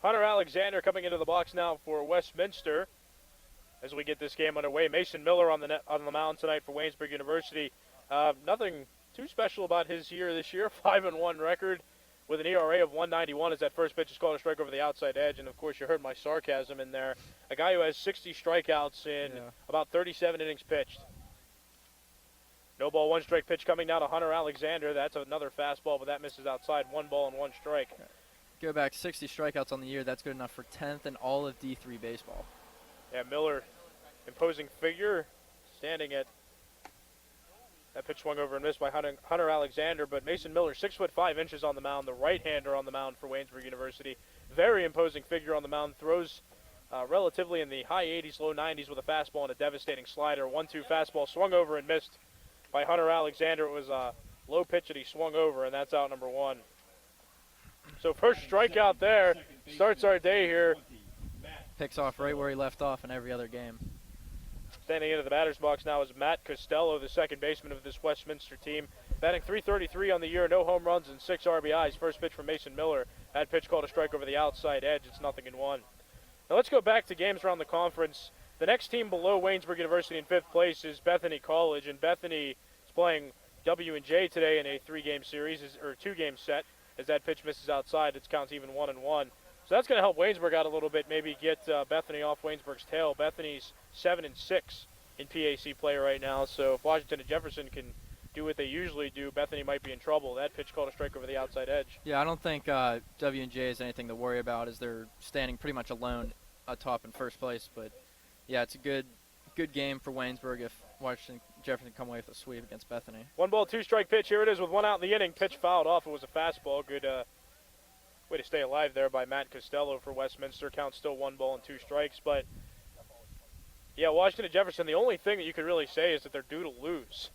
Hunter Alexander coming into the box now for Westminster as we get this game underway. Mason Miller on the mound tonight for Waynesburg University. Nothing too special about his year this year. 5-1 record with an ERA of 191 as that first pitch is called a strike over the outside edge. And, of course, you heard my sarcasm in there. A guy who has 60 strikeouts in about 37 innings pitched. No ball, one strike pitch coming down to Hunter Alexander. That's another fastball, but that misses outside. 1 ball and 1 strike. Go back 60 strikeouts on the year. That's good enough for 10th in all of D3 baseball. Yeah, Miller, imposing figure, standing at that pitch swung over and missed by Hunter Alexander. But Mason Miller, 6'5" on the mound, the right-hander on the mound for Waynesburg University. Very imposing figure on the mound. Throws relatively in the high 80s, low 90s with a fastball and a devastating slider. 1-2 fastball swung over and missed by Hunter Alexander. It was a low pitch that he swung over, and that's out number 1. So first strikeout there starts our day here. Picks off right where he left off in every other game. Standing into the batter's box now is Matt Costello, the second baseman of this Westminster team. Batting .333 on the year, no home runs and 6 RBIs. First pitch from Mason Miller. That pitch called a strike over the outside edge. It's 0-1. Now let's go back to games around the conference. The next team below Waynesburg University in 5th place is Bethany College, and Bethany is playing W&J today in a 3-game series, or 2-game set. As that pitch misses outside, it counts even 1-1. So that's going to help Waynesburg out a little bit, maybe get Bethany off Waynesburg's tail. Bethany's 7-6 in PAC play right now, so if Washington and Jefferson can do what they usually do, Bethany might be in trouble. That pitch called a strike over the outside edge. Yeah, I don't think W&J is anything to worry about as they're standing pretty much alone atop in first place. But, yeah, it's a good game for Waynesburg if Washington Jefferson come away with a sweep against Bethany. 1 ball, 2 strike pitch. Here it is with 1 out in the inning. Pitch fouled off. It was a fastball. Good way to stay alive there by Matt Costello for Westminster. Count still 1 ball and 2 strikes. But, yeah, Washington and Jefferson, the only thing that you could really say is that they're due to lose.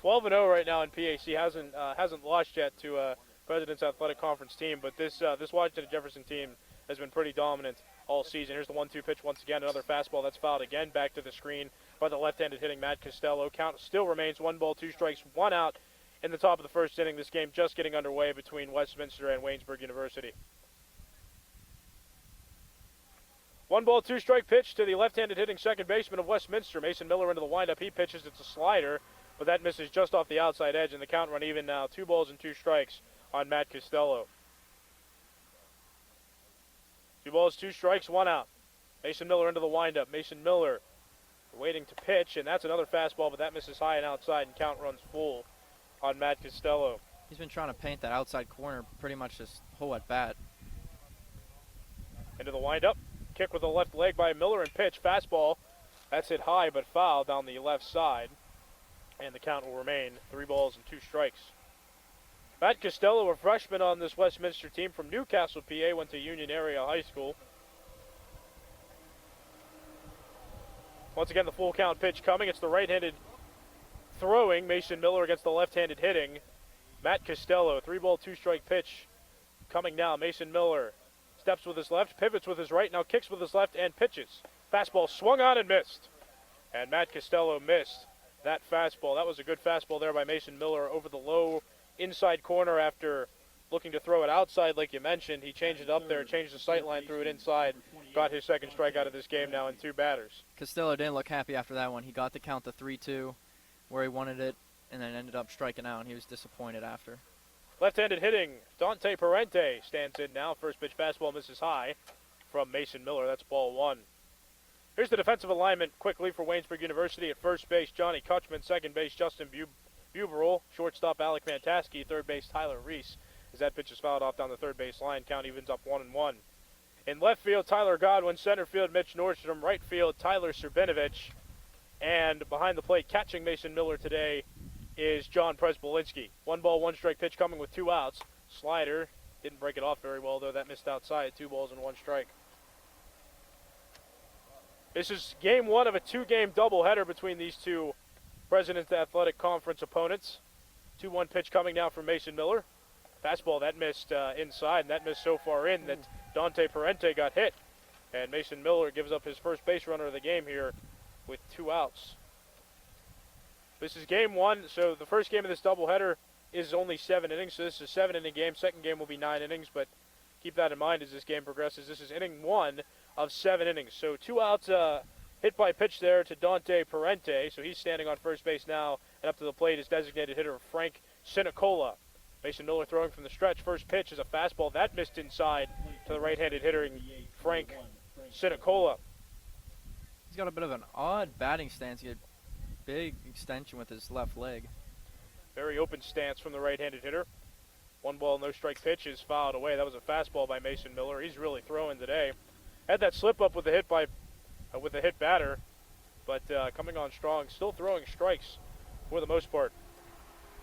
12-0 right now in PAC. Hasn't lost yet to President's Athletic Conference team. But this Washington and Jefferson team has been pretty dominant all season. Here's the 1-2 pitch once again. Another fastball that's fouled again. Back to the screen by the left-handed hitting Matt Costello. Count still remains 1 ball, 2 strikes, 1 out in the top of the first inning. This game just getting underway between Westminster and Waynesburg University. 1 ball, 2 strike pitch to the left-handed hitting second baseman of Westminster. Mason Miller into the windup. He pitches. It's a slider, but that misses just off the outside edge, and the count run even now. 2 balls and 2 strikes on Matt Costello. 2 balls, 2 strikes, 1 out. Mason Miller into the windup. Mason Miller waiting to pitch, and that's another fastball, but that misses high and outside, and count runs full on Matt Costello. He's been trying to paint that outside corner pretty much this whole at bat. Into the windup. Kick with the left leg by Miller and pitch. Fastball. That's hit high but foul down the left side. And the count will remain 3 balls and 2 strikes. Matt Costello, a freshman on this Westminster team from Newcastle, PA, went to Union Area High School. Once again, the full count pitch coming. It's the right-handed throwing Mason Miller against the left-handed hitting Matt Costello. 3 ball, 2 strike pitch coming now. Mason Miller steps with his left, pivots with his right, now kicks with his left and pitches. Fastball swung on and missed. And Matt Costello missed that fastball. That was a good fastball there by Mason Miller over the low inside corner after looking to throw it outside like you mentioned. He changed it up there, changed the sight line, threw it inside, got his second strikeout of this game now in 2 batters. Costello didn't look happy after that one. He got the count to 3-2 where he wanted it and then ended up striking out, and he was disappointed after. Left-handed hitting, Dante Parente stands in now. First pitch fastball misses high from Mason Miller. That's ball 1. Here's the defensive alignment quickly for Waynesburg University. At first base, Johnny Kutchman. Second base, Justin Buberl. Shortstop, Alec Fantaski. Third base, Tyler Reese. As that pitch is fouled off down the third base line, count evens up 1-1. In left field, Tyler Godwin. Center field, Mitch Nordstrom. Right field, Tyler Serbinovich. And behind the plate, catching Mason Miller today, is John Prespolinski. 1 ball, 1 strike pitch coming with 2 outs. Slider didn't break it off very well, though. That missed outside. 2 balls and 1 strike. This is game 1 of a 2-game doubleheader between these two President's Athletic Conference opponents. 2-1 pitch coming now from Mason Miller. Fastball that missed inside, and that missed so far in that Dante Parente got hit. And Mason Miller gives up his first base runner of the game here with 2 outs. This is game 1, so the first game of this doubleheader is only 7 innings, so this is a 7-inning game. Second game will be 9 innings, but keep that in mind as this game progresses. This is inning 1 of 7 innings. So 2 outs, hit by pitch there to Dante Parente. So he's standing on first base now, and up to the plate is designated hitter Frank Sinicola. Mason Miller throwing from the stretch. First pitch is a fastball that missed inside to the right-handed hitter Frank Sinicola. He's got a bit of an odd batting stance. He had big extension with his left leg. Very open stance from the right-handed hitter. 1 ball, no strike pitch is fouled away. That was a fastball by Mason Miller. He's really throwing today. Had that slip up with the hit batter, but coming on strong, still throwing strikes for the most part.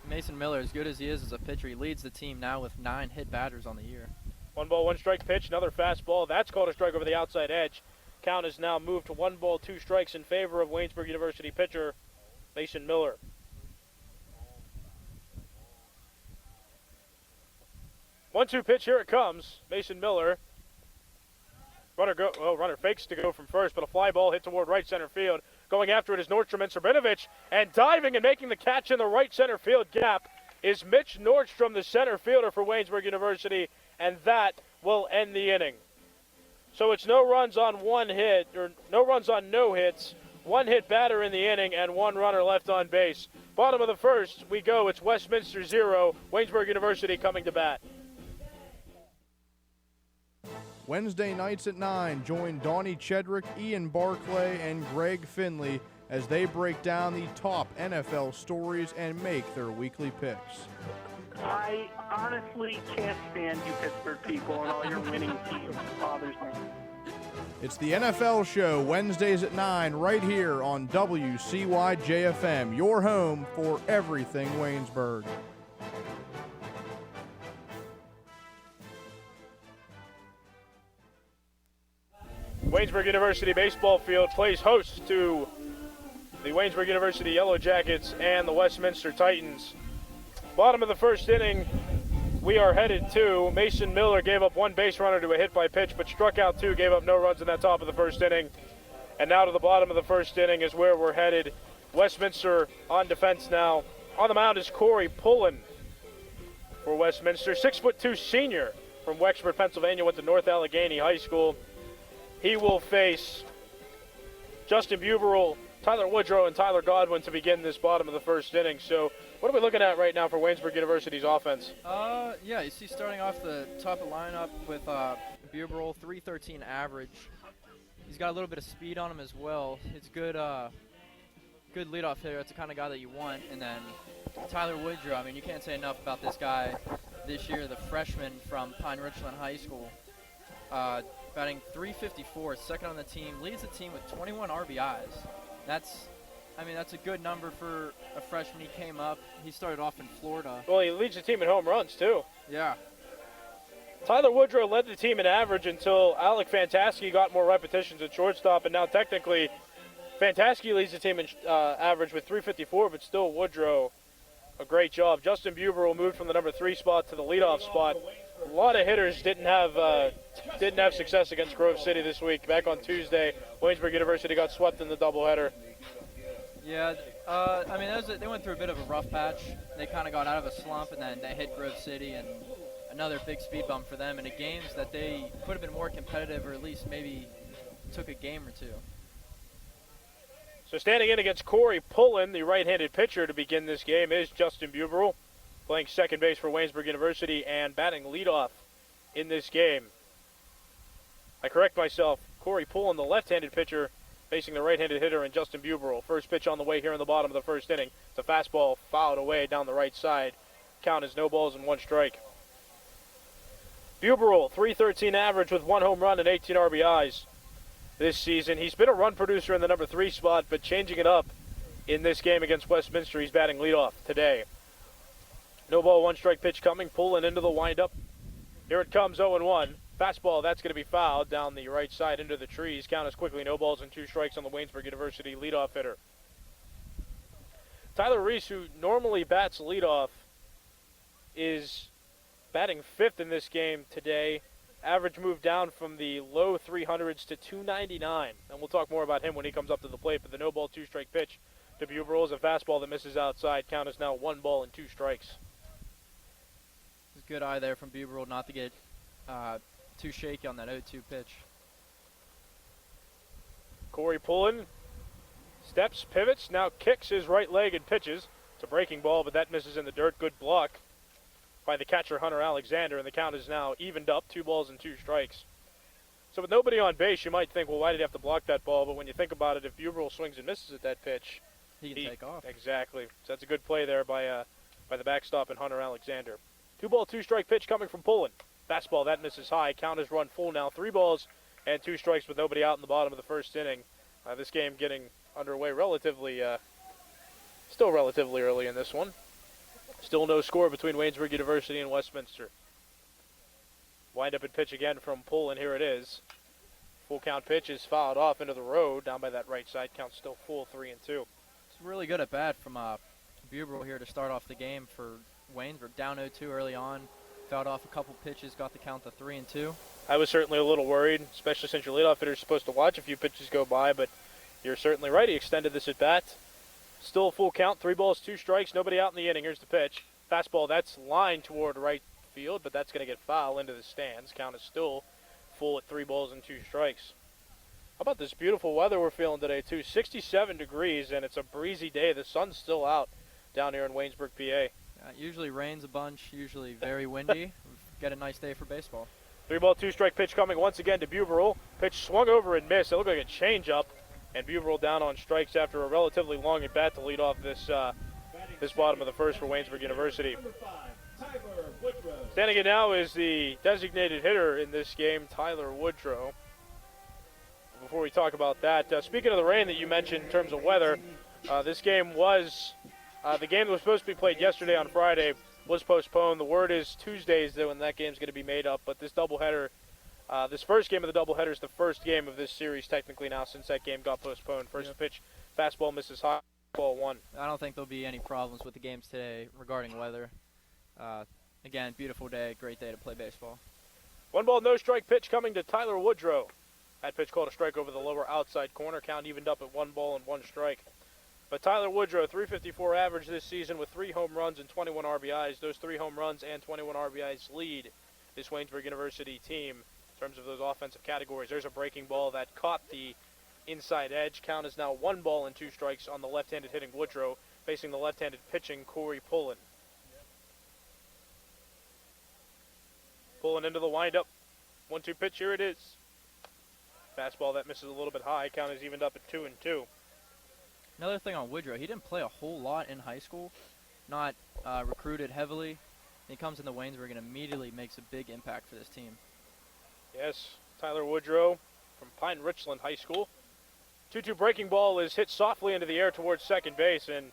Mason Miller, as good as he is as a pitcher, he leads the team now with 9 hit batters on the year. 1 ball, 1 strike pitch, another fastball. That's called a strike over the outside edge. Count is now moved to 1 ball, 2 strikes in favor of Waynesburg University pitcher Mason Miller. One-two pitch, here it comes. Mason Miller. Runner fakes to go from first, but a fly ball hit toward right center field. Going after it is Nordstrom and Srbinovic, and diving and making the catch in the right center field gap is Mitch Nordstrom, the center fielder for Waynesburg University, and that will end the inning. So it's no runs on no hits, 1 hit batter in the inning, and 1 runner left on base. Bottom of the first, we go. It's Westminster 0, Waynesburg University coming to bat. Wednesday nights at 9, join Donnie Chedrick, Ian Barclay, and Greg Finley as they break down the top NFL stories and make their weekly picks. I honestly can't stand you Pittsburgh people and all your winning teams. It bothers me. It's the NFL Show, Wednesdays at 9, right here on WCYJ FM, your home for everything Waynesburg. Waynesburg University baseball field plays host to the Waynesburg University Yellow Jackets and the Westminster Titans. Bottom of the first inning, we are headed to. Mason Miller gave up 1 base runner to a hit by pitch, but struck out 2, gave up no runs in that top of the first inning. And now to the bottom of the first inning is where we're headed. Westminster on defense now. On the mound is Corey Pullen for Westminster. 6'2" senior from Wexford, Pennsylvania, went to North Allegheny High School. He will face Justin Buberl, Tyler Woodrow, and Tyler Godwin to begin this bottom of the first inning. So what are we looking at right now for Waynesburg University's offense? Yeah, you see starting off the top of the lineup with Buberl, 313 average. He's got a little bit of speed on him as well. It's good leadoff hitter. That's the kind of guy that you want. And then Tyler Woodrow, I mean, you can't say enough about this guy this year, the freshman from Pine Richland High School. Batting .354, second on the team, leads the team with 21 RBIs. That's a good number for a freshman. He came up. He started off in Florida. Well, he leads the team in home runs, too. Yeah. Tyler Woodrow led the team in average until Alec Fantaski got more repetitions at shortstop, and now technically Fantaski leads the team in average with .354, but still Woodrow, a great job. Justin Buberl moved from the number 3 spot to the leadoff spot. A lot of hitters didn't have success against Grove City this week. Back on Tuesday, Waynesburg University got swept in the doubleheader. Yeah, they went through a bit of a rough patch. They kind of got out of a slump, and then they hit Grove City, and another big speed bump for them in a games that they could have been more competitive, or at least maybe took a game or 2. So standing in against Corey Pullen, the right-handed pitcher to begin this game, is Justin Buberl, playing second base for Waynesburg University and batting leadoff in this game. I correct myself. Corey Pullen, the left-handed pitcher, facing the right-handed hitter, and Justin Buberl. First pitch on the way here in the bottom of the first inning. It's a fastball fouled away down the right side. Count is no balls and 1 strike. Buberl, .313 average with 1 home run and 18 RBIs this season. He's been a run producer in the number 3 spot, but changing it up in this game against Westminster. He's batting leadoff today. No ball, 1 strike pitch coming. Pulling into the windup. Here it comes, 0-1. Fastball, that's going to be fouled down the right side into the trees. Count is quickly no balls and 2 strikes on the Waynesburg University leadoff hitter. Tyler Reese, who normally bats leadoff, is batting 5th in this game today. Average moved down from the low 300s to 299. And we'll talk more about him when he comes up to the plate. But the no ball, 2 strike pitch to Buberl is a fastball that misses outside. Count is now 1 ball and 2 strikes. Good eye there from Buberl not to get too shaky on that 0-2 pitch. Corey Pullen steps, pivots, now kicks his right leg and pitches. It's a breaking ball, but that misses in the dirt. Good block by the catcher, Hunter Alexander, and the count is now evened up, 2 balls and 2 strikes. So with nobody on base, you might think, well, why did he have to block that ball? But when you think about it, if Buberl swings and misses at that pitch, He can take off. Exactly. So that's a good play there by the backstop and Hunter Alexander. 2 ball, 2 strike pitch coming from Pullen. Fastball, that misses high. Count is run full now. 3 balls and 2 strikes with nobody out in the bottom of the first inning. This game getting underway still relatively early in this one. Still no score between Waynesburg University and Westminster. Wind up and pitch again from Pullen. Here it is. Full count pitch is fouled off into the road down by that right side. Count still full, 3-2. It's really good at bat from Buberl here to start off the game for Waynesburg. Down 0-2 early on. Fouled off a couple pitches, got the count to 3-2. I was certainly a little worried, especially since your leadoff hitter is supposed to watch a few pitches go by, but you're certainly right. He extended this at bat. Still a full count, 3 balls, 2 strikes, nobody out in the inning. Here's the pitch. Fastball, that's lined toward right field, but that's going to get foul into the stands. Count is still full at 3 balls and 2 strikes. How about this beautiful weather we're feeling today, too? 67 degrees, and it's a breezy day. The sun's still out down here in Waynesburg, PA. Usually rains a bunch, usually very windy. Get a nice day for baseball. 3 ball, 2 strike pitch coming once again to Buberl. Pitch swung over and missed. It looked like a changeup, and Buberl down on strikes after a relatively long at bat to lead off this bottom of the first for Waynesburg University. Standing in now is the designated hitter in this game, Tyler Woodrow. Before we talk about that, speaking of the rain that you mentioned in terms of weather, this game was the game that was supposed to be played yesterday on Friday was postponed. The word is Tuesdays that when that game's going to be made up, but this doubleheader, this first game of the doubleheader is the first game of this series technically now since that game got postponed. First pitch, fastball misses high, ball 1. I don't think there'll be any problems with the games today regarding weather. Again, beautiful day, great day to play baseball. 1 ball, no strike pitch coming to Tyler Woodrow. That pitch called a strike over the lower outside corner. Count evened up at 1 ball and 1 strike. But Tyler Woodrow, .354 average this season with 3 home runs and 21 RBIs. Those 3 home runs and 21 RBIs lead this Waynesburg University team in terms of those offensive categories. There's a breaking ball that caught the inside edge. Count is now 1 ball and 2 strikes on the left-handed hitting Woodrow, facing the left-handed pitching Corey Pullen. Pullen into the windup. 1-2 pitch, here it is. Fastball that misses a little bit high. Count is evened up at 2-2. Another thing on Woodrow, he didn't play a whole lot in high school, not recruited heavily. He comes into Waynesburg and immediately makes a big impact for this team. Yes, Tyler Woodrow from Pine Richland High School. 2-2 breaking ball is hit softly into the air towards second base, and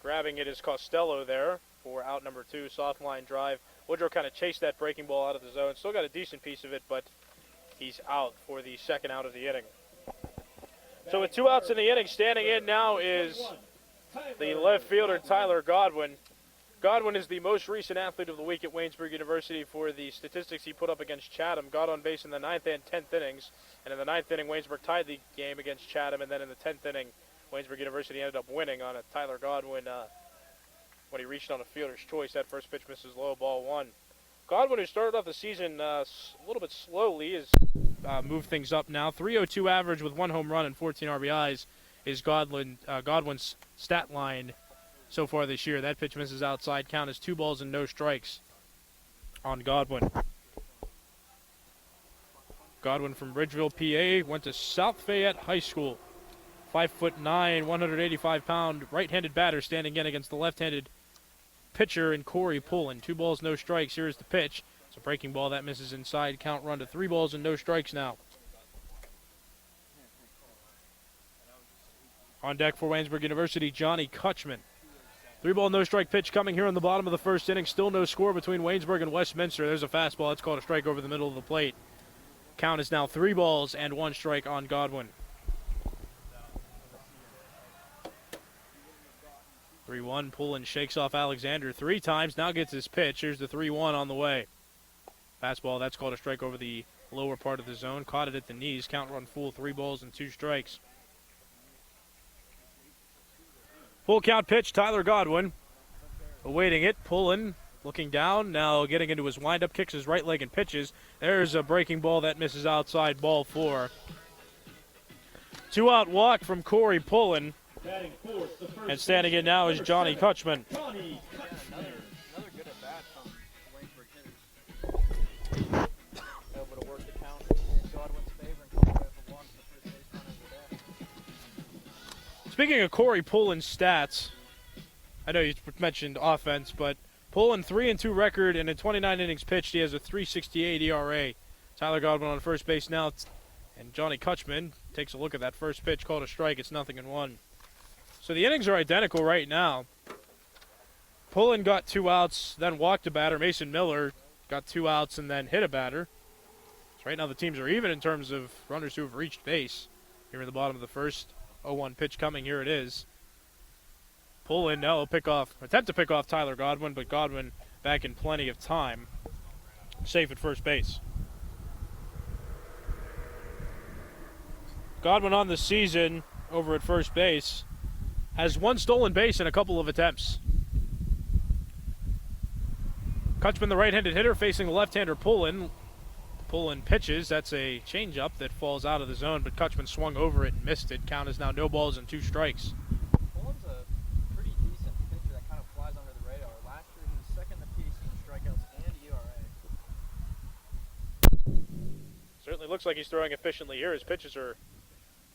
grabbing it is Costello there for out number 2, soft line drive. Woodrow kind of chased that breaking ball out of the zone. Still got a decent piece of it, but he's out for the second out of the inning. So with 2 outs in the inning, standing in now is the left fielder, Tyler Godwin. Godwin is the most recent athlete of the week at Waynesburg University for the statistics he put up against Chatham. Got on base in the 9th and 10th innings. And in the 9th inning, Waynesburg tied the game against Chatham. And then in the 10th inning, Waynesburg University ended up winning on a Tyler Godwin when he reached on a fielder's choice. That first pitch misses low, ball 1. Godwin, who started off the season a little bit slowly, has moved things up now. .302 average with 1 home run and 14 RBIs is Godwin's stat line so far this year. That pitch misses outside. Count is 2 balls and no strikes on Godwin. Godwin from Bridgeville, PA, went to South Fayette High School. 5'9", 185-pound right-handed batter standing in against the left-handed pitcher in Corey Pullen. 2 balls, no strikes. Here's the pitch. It's a breaking ball that misses inside. Count run to 3 balls and no strikes now. On deck for Waynesburg University, Johnny Kutchman. 3 ball, no strike pitch coming here in the bottom of the first inning. Still no score between Waynesburg and Westminster. There's a fastball. It's called a strike over the middle of the plate. Count is now 3 balls and 1 strike on Godwin. 3-1, Pullen shakes off Alexander 3 times, now gets his pitch. Here's the 3-1 on the way. Fastball, that's called a strike over the lower part of the zone. Caught it at the knees. Count run full, 3 balls and 2 strikes. Full count pitch, Tyler Godwin. Awaiting it, Pullen looking down, now getting into his windup, kicks his right leg and pitches. There's a breaking ball that misses outside, ball 4. 2-out walk from Corey Pullen. And standing in now is Johnny Kutchman. Another good at bat from Waynesburg hitters. Able to work the count in Godwin's favor and come away with a walk to the first base runner of the day. Speaking of Corey Pullen's stats, I know you mentioned offense, but Pullen 3-2 record, and in 29 innings pitched, he has a 3.68 ERA. Tyler Godwin on first base now, and Johnny Kutchman takes a look at that first pitch, called a strike. It's 0-1. So the innings are identical right now. Pullen got 2 outs, then walked a batter. Mason Miller got 2 outs and then hit a batter. So right now the teams are even in terms of runners who have reached base. Here in the bottom of the first, 0-1 pitch coming. Here it is. Pullen now will attempt to pick off Tyler Godwin, but Godwin back in plenty of time. Safe at first base. Godwin on the season over at first base has 1 stolen base in a couple of attempts. Kutchman, the right-handed hitter, facing the left-hander Pullen. Pullen pitches. That's a changeup that falls out of the zone, but Kutchman swung over it and missed it. Count is now no balls and 2 strikes. Pullen's a pretty decent pitcher that kind of flies under the radar. Last year he was second in the PC in strikeouts and ERA. Certainly looks like he's throwing efficiently here. His pitches are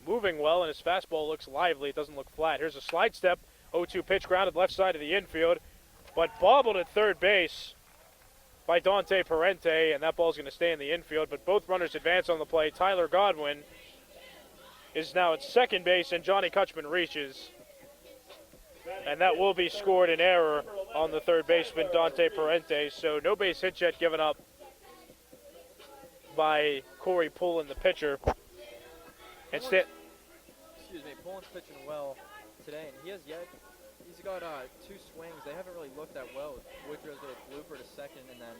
moving well, and his fastball looks lively. It doesn't look flat. Here's a slide step. 0-2 pitch grounded left side of the infield, but bobbled at third base by Dante Parente, and that ball's going to stay in the infield. But both runners advance on the play. Tyler Godwin is now at second base, and Johnny Kutchman reaches. And that will be scored in error on the third baseman, Dante Parente. So no base hit yet given up by Corey Pullen, the pitcher. And Pullen's pitching well today, and he's got 2 swings. They haven't really looked that well. Woodrow's with a blooper to second, and then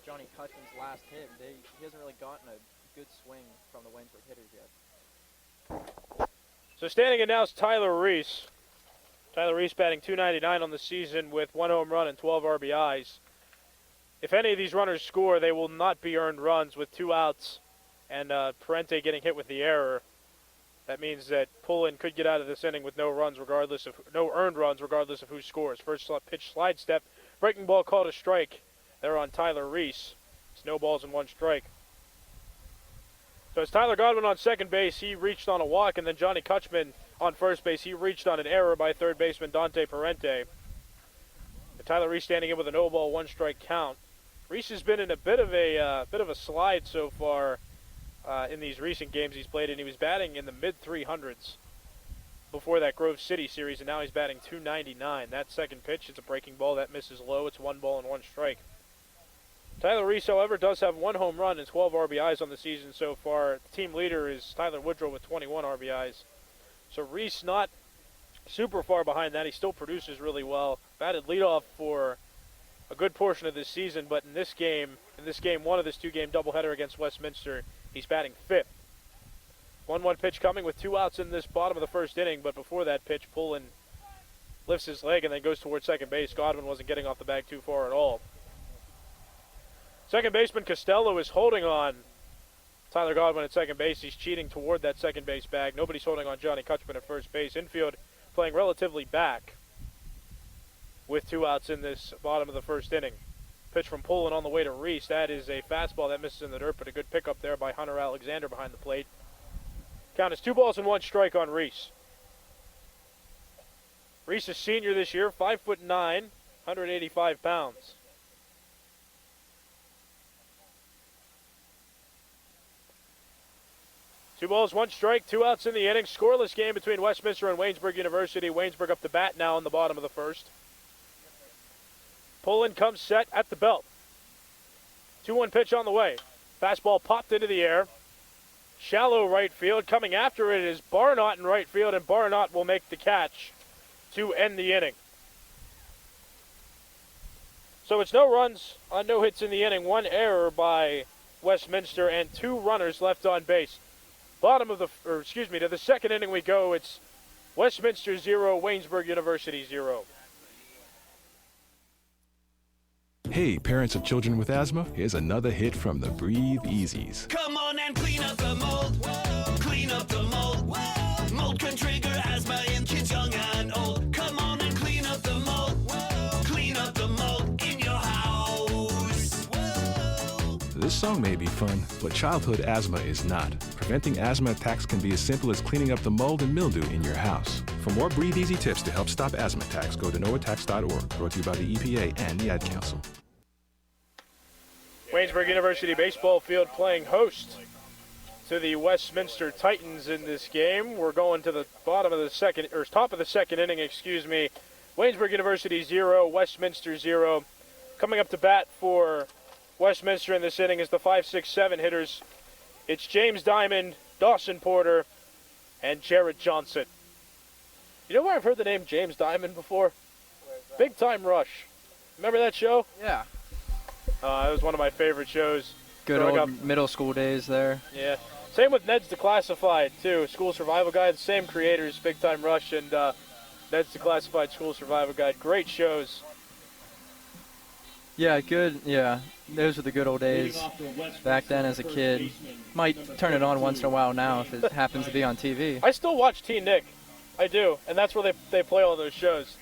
Johnny Kutchman's last hit. He hasn't really gotten a good swing from the Waynesburg hitters yet. So standing in now is Tyler Reese. Tyler Reese batting .299 on the season with 1 home run and 12 RBIs. If any of these runners score, they will not be earned runs with 2 outs and Parente getting hit with the error. That means that Pullen could get out of this inning with no earned runs, regardless of who scores. First pitch slide step, breaking ball called a strike. There on Tyler Reese. It's no balls and 1 strike. So as Tyler Godwin on second base, he reached on a walk, and then Johnny Kutchman on first base, he reached on an error by third baseman Dante Parente. And Tyler Reese standing in with a no ball, 1 strike count. Reese has been in a bit of a slide so far. In these recent games he's played, and he was batting in the mid-300s before that Grove City series, and now he's batting .299. That second pitch, it's a breaking ball. That misses low. It's 1 ball and 1 strike. Tyler Reese, however, does have 1 home run and 12 RBIs on the season so far. The team leader is Tyler Woodrow with 21 RBIs. So Reese not super far behind that. He still produces really well. Batted leadoff for a good portion of this season, but in this game 1 of this 2-game doubleheader against Westminster, he's batting 5th. 1-1 pitch coming with 2 outs in this bottom of the first inning, but before that pitch, Pullen lifts his leg and then goes towards second base. Godwin wasn't getting off the bag too far at all. Second baseman Costello is holding on Tyler Godwin at second base. He's cheating toward that second base bag. Nobody's holding on Johnny Kutchman at first base. Infield playing relatively back with 2 outs in this bottom of the first inning. Pitch from Pullen on the way to Reese. That is a fastball that misses in the dirt, but a good pickup there by Hunter Alexander behind the plate. Count is 2 balls and 1 strike on Reese. Reese is senior this year, 5'9", 185 pounds. Two balls, 1 strike, 2 outs in the inning. Scoreless game between Westminster and Waynesburg University. Waynesburg up to bat now in the bottom of the first. Pullen comes set at the belt. 2-1 pitch on the way. Fastball popped into the air. Shallow right field. Coming after it is Barnott in right field, and Barnott will make the catch to end the inning. So it's no runs on no hits in the inning. 1 error by Westminster and 2 runners left on base. To the second inning we go. It's Westminster 0, Waynesburg University 0. Hey, parents of children with asthma, here's another hit from the Breathe Easies. Come on and clean up the mold. Whoa. Clean up the mold. Whoa. Mold can trigger asthma in kids young and old. Come on and clean up the mold. Whoa. Clean up the mold in your house. Whoa. This song may be fun, but childhood asthma is not. Preventing asthma attacks can be as simple as cleaning up the mold and mildew in your house. For more Breathe Easy tips to help stop asthma attacks, go to noattacks.org. Brought to you by the EPA and the Ad Council. Waynesburg University baseball field playing host to the Westminster Titans in this game. We're going to the top of the second inning, Waynesburg University 0, Westminster 0. Coming up to bat for Westminster in this inning is the 5, 6, 7 hitters. It's James Diamond, Dawson Porter, and Jarrett Johnson. You know where I've heard the name James Diamond before? Big Time Rush. Remember that show? Yeah. It was one of my favorite shows. Good old middle school days there. Yeah. Same with Ned's Declassified, too. School Survival Guide, same creators, Big Time Rush and Ned's Declassified School Survival Guide. Great shows. Yeah, good. Yeah, those were the good old days. Back then as a kid. Might turn it on once in a while now if it happens to be on TV. I still watch Teen Nick. I do. And that's where they play all those shows.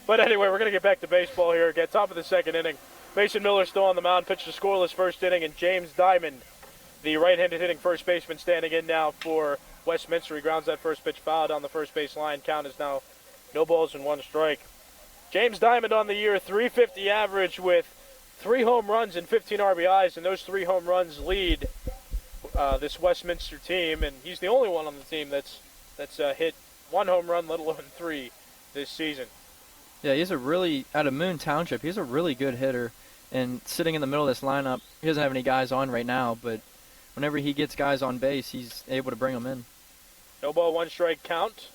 But anyway, we're going to get back to baseball here. Get top of the second inning. Mason Miller still on the mound, pitched a scoreless first inning, and James Diamond, the right-handed hitting first baseman, standing in now for Westminster. He grounds that first pitch foul down the first base line. Count is now no balls and 1 strike. James Diamond on the year, .350 average with 3 home runs and 15 RBIs, and those 3 home runs lead this Westminster team, and he's the only one on the team that's hit 1 home run, let alone 3 this season. Yeah, he's out of Moon Township, he's a really good hitter. And sitting in the middle of this lineup, he doesn't have any guys on right now, but whenever he gets guys on base, he's able to bring them in. No ball, 1 strike count.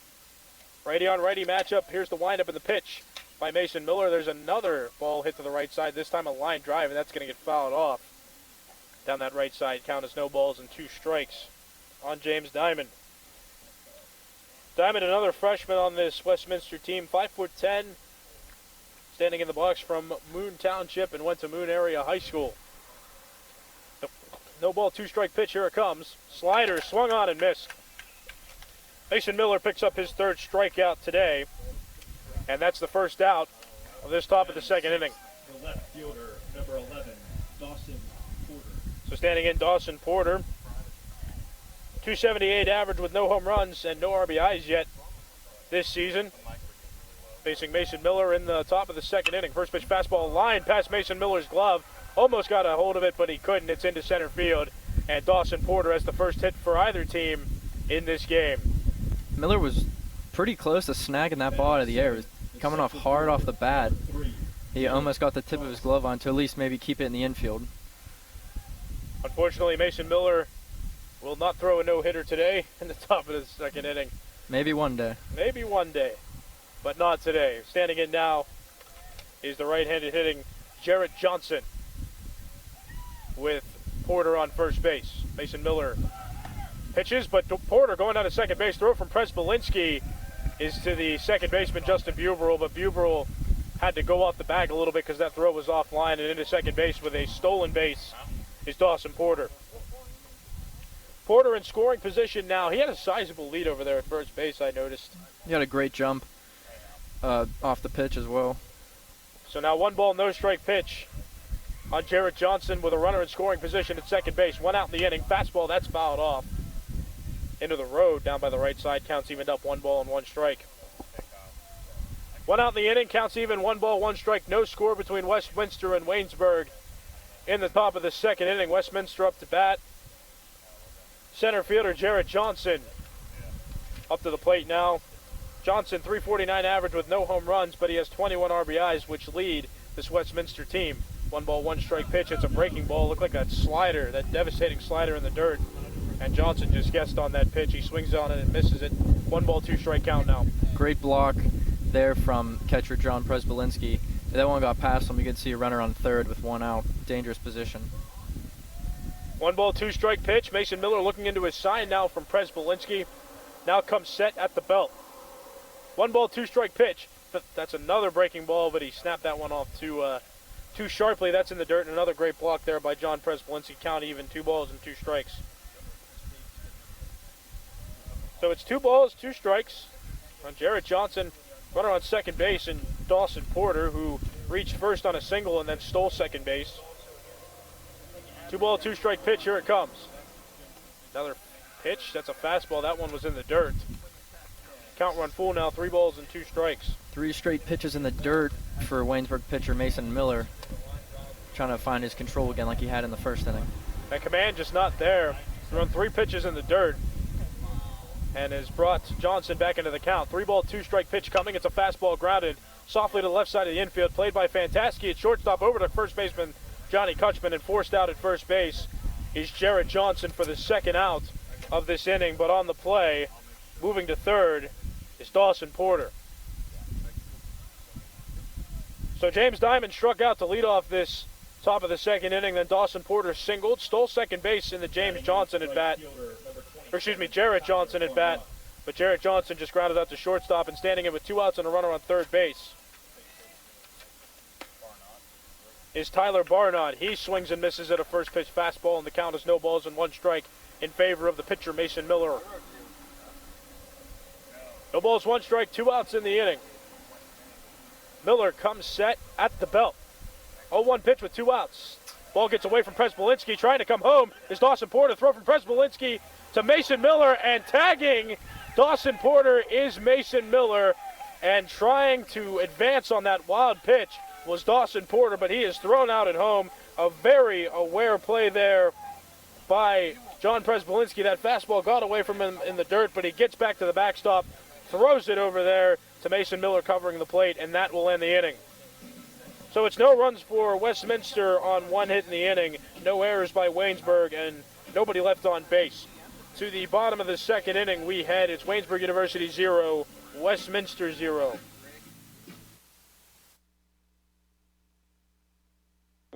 Righty on righty matchup. Here's the windup and the pitch by Mason Miller. There's another ball hit to the right side, this time a line drive, and that's going to get fouled off. Down that right side, count is no balls and 2 strikes on James Diamond. Diamond, another freshman on this Westminster team, 5'10", standing in the box from Moon Township and went to Moon Area High School. No ball, 2 strike pitch, here it comes. Slider swung on and missed. Mason Miller picks up his 3rd strikeout today, and that's the first out of this top of the second inning. The left fielder, number 11, Dawson Porter. So standing in, Dawson Porter. .278 average with no home runs and no RBIs yet this season. Facing Mason Miller in the top of the second inning. First pitch fastball line past Mason Miller's glove. Almost got a hold of it, but he couldn't. It's into center field. And Dawson Porter has the first hit for either team in this game. Miller was pretty close to snagging that ball out of the air. It was coming off hard off the bat. He almost got the tip of his glove on to at least maybe keep it in the infield. Unfortunately, Mason Miller will not throw a no-hitter today in the top of the second inning. Maybe one day. Maybe one day, but not today. Standing in now is the right-handed hitting Jarrett Johnson with Porter on first base. Mason Miller pitches, but Porter going down to second base. Throw from Prespolinski is to the second baseman, Justin Buberl, but Buberl had to go off the bag a little bit because that throw was offline, and into second base with a stolen base is Dawson Porter. Porter in scoring position now. He had a sizable lead over there at first base, I noticed. He had a great jump off the pitch as well. So now 1 ball, no strike pitch on Jarrett Johnson with a runner in scoring position at second base. 1 out in the inning. Fastball, that's fouled off. Into the road, down by the right side. Counts evened up, 1 ball and 1 strike. 1 out in the inning. Counts even, 1 ball, 1 strike. No score between Westminster and Waynesburg in the top of the second inning. Westminster up to bat. Center fielder Jarrett Johnson up to the plate now. Johnson, .349 average with no home runs, but he has 21 RBIs, which lead this Westminster team. 1 ball, 1 strike pitch. It's a breaking ball. Looked like that slider, that devastating slider in the dirt. And Johnson just guessed on that pitch. He swings on it and misses it. 1 ball, 2 strike count now. Great block there from catcher John Prespolinski. If that one got past him, you could see a runner on third with 1 out. Dangerous position. 1 ball, 2 strike pitch. Mason Miller looking into his sign now from Prespolinski. Now comes set at the belt. 1 ball, 2 strike pitch. That's another breaking ball, but he snapped that one off to too sharply. That's in the dirt, and another great block there by John Prespolinski. Count even, 2 balls and 2 strikes. So it's 2 balls, 2 strikes on Jarrett Johnson, runner on second base, and Dawson Porter, who reached first on a single and then stole second base. 2 ball, 2 strike pitch. Here it comes. Another pitch. That's a fastball. That one was in the dirt. Count run full now. 3 balls and 2 strikes. 3 straight pitches in the dirt for Waynesburg pitcher Mason Miller, trying to find his control again like he had in the first inning. That command just not there. Thrown 3 pitches in the dirt and has brought Johnson back into the count. 3 ball, 2 strike pitch coming. It's a fastball grounded softly to the left side of the infield. Played by Fantaski at shortstop, over to first baseman Johnny Kutchman, and forced out at first base is Jarrett Johnson for the second out of this inning. But on the play, moving to third, is Dawson Porter. So James Diamond struck out to lead off this top of the second inning. Then Dawson Porter singled, stole second base in the Jarrett Johnson at bat. But Jarrett Johnson just grounded out to shortstop, and standing in with 2 outs and a runner on third base is Tyler Barnott. He swings and misses at a first pitch fastball, and the count is 0 balls and 1 strike in favor of the pitcher Mason Miller. 0 balls, 1 strike, 2 outs in the inning. Miller comes set at the belt. 0-1 pitch with 2 outs. Ball gets away from Prespolinski. Trying to come home is Dawson Porter. Throw from Prespolinski to Mason Miller, and tagging Dawson Porter is Mason Miller, and trying to advance on that wild pitch was Dawson Porter, but he is thrown out at home. A very aware play there by John Prespolinski. That fastball got away from him in the dirt, but he gets back to the backstop, throws it over there to Mason Miller covering the plate, and that will end the inning. So it's no runs for Westminster on 1 hit in the inning, no errors by Waynesburg, and nobody left on base. To the bottom of the second inning we head. It's Waynesburg University 0, Westminster 0.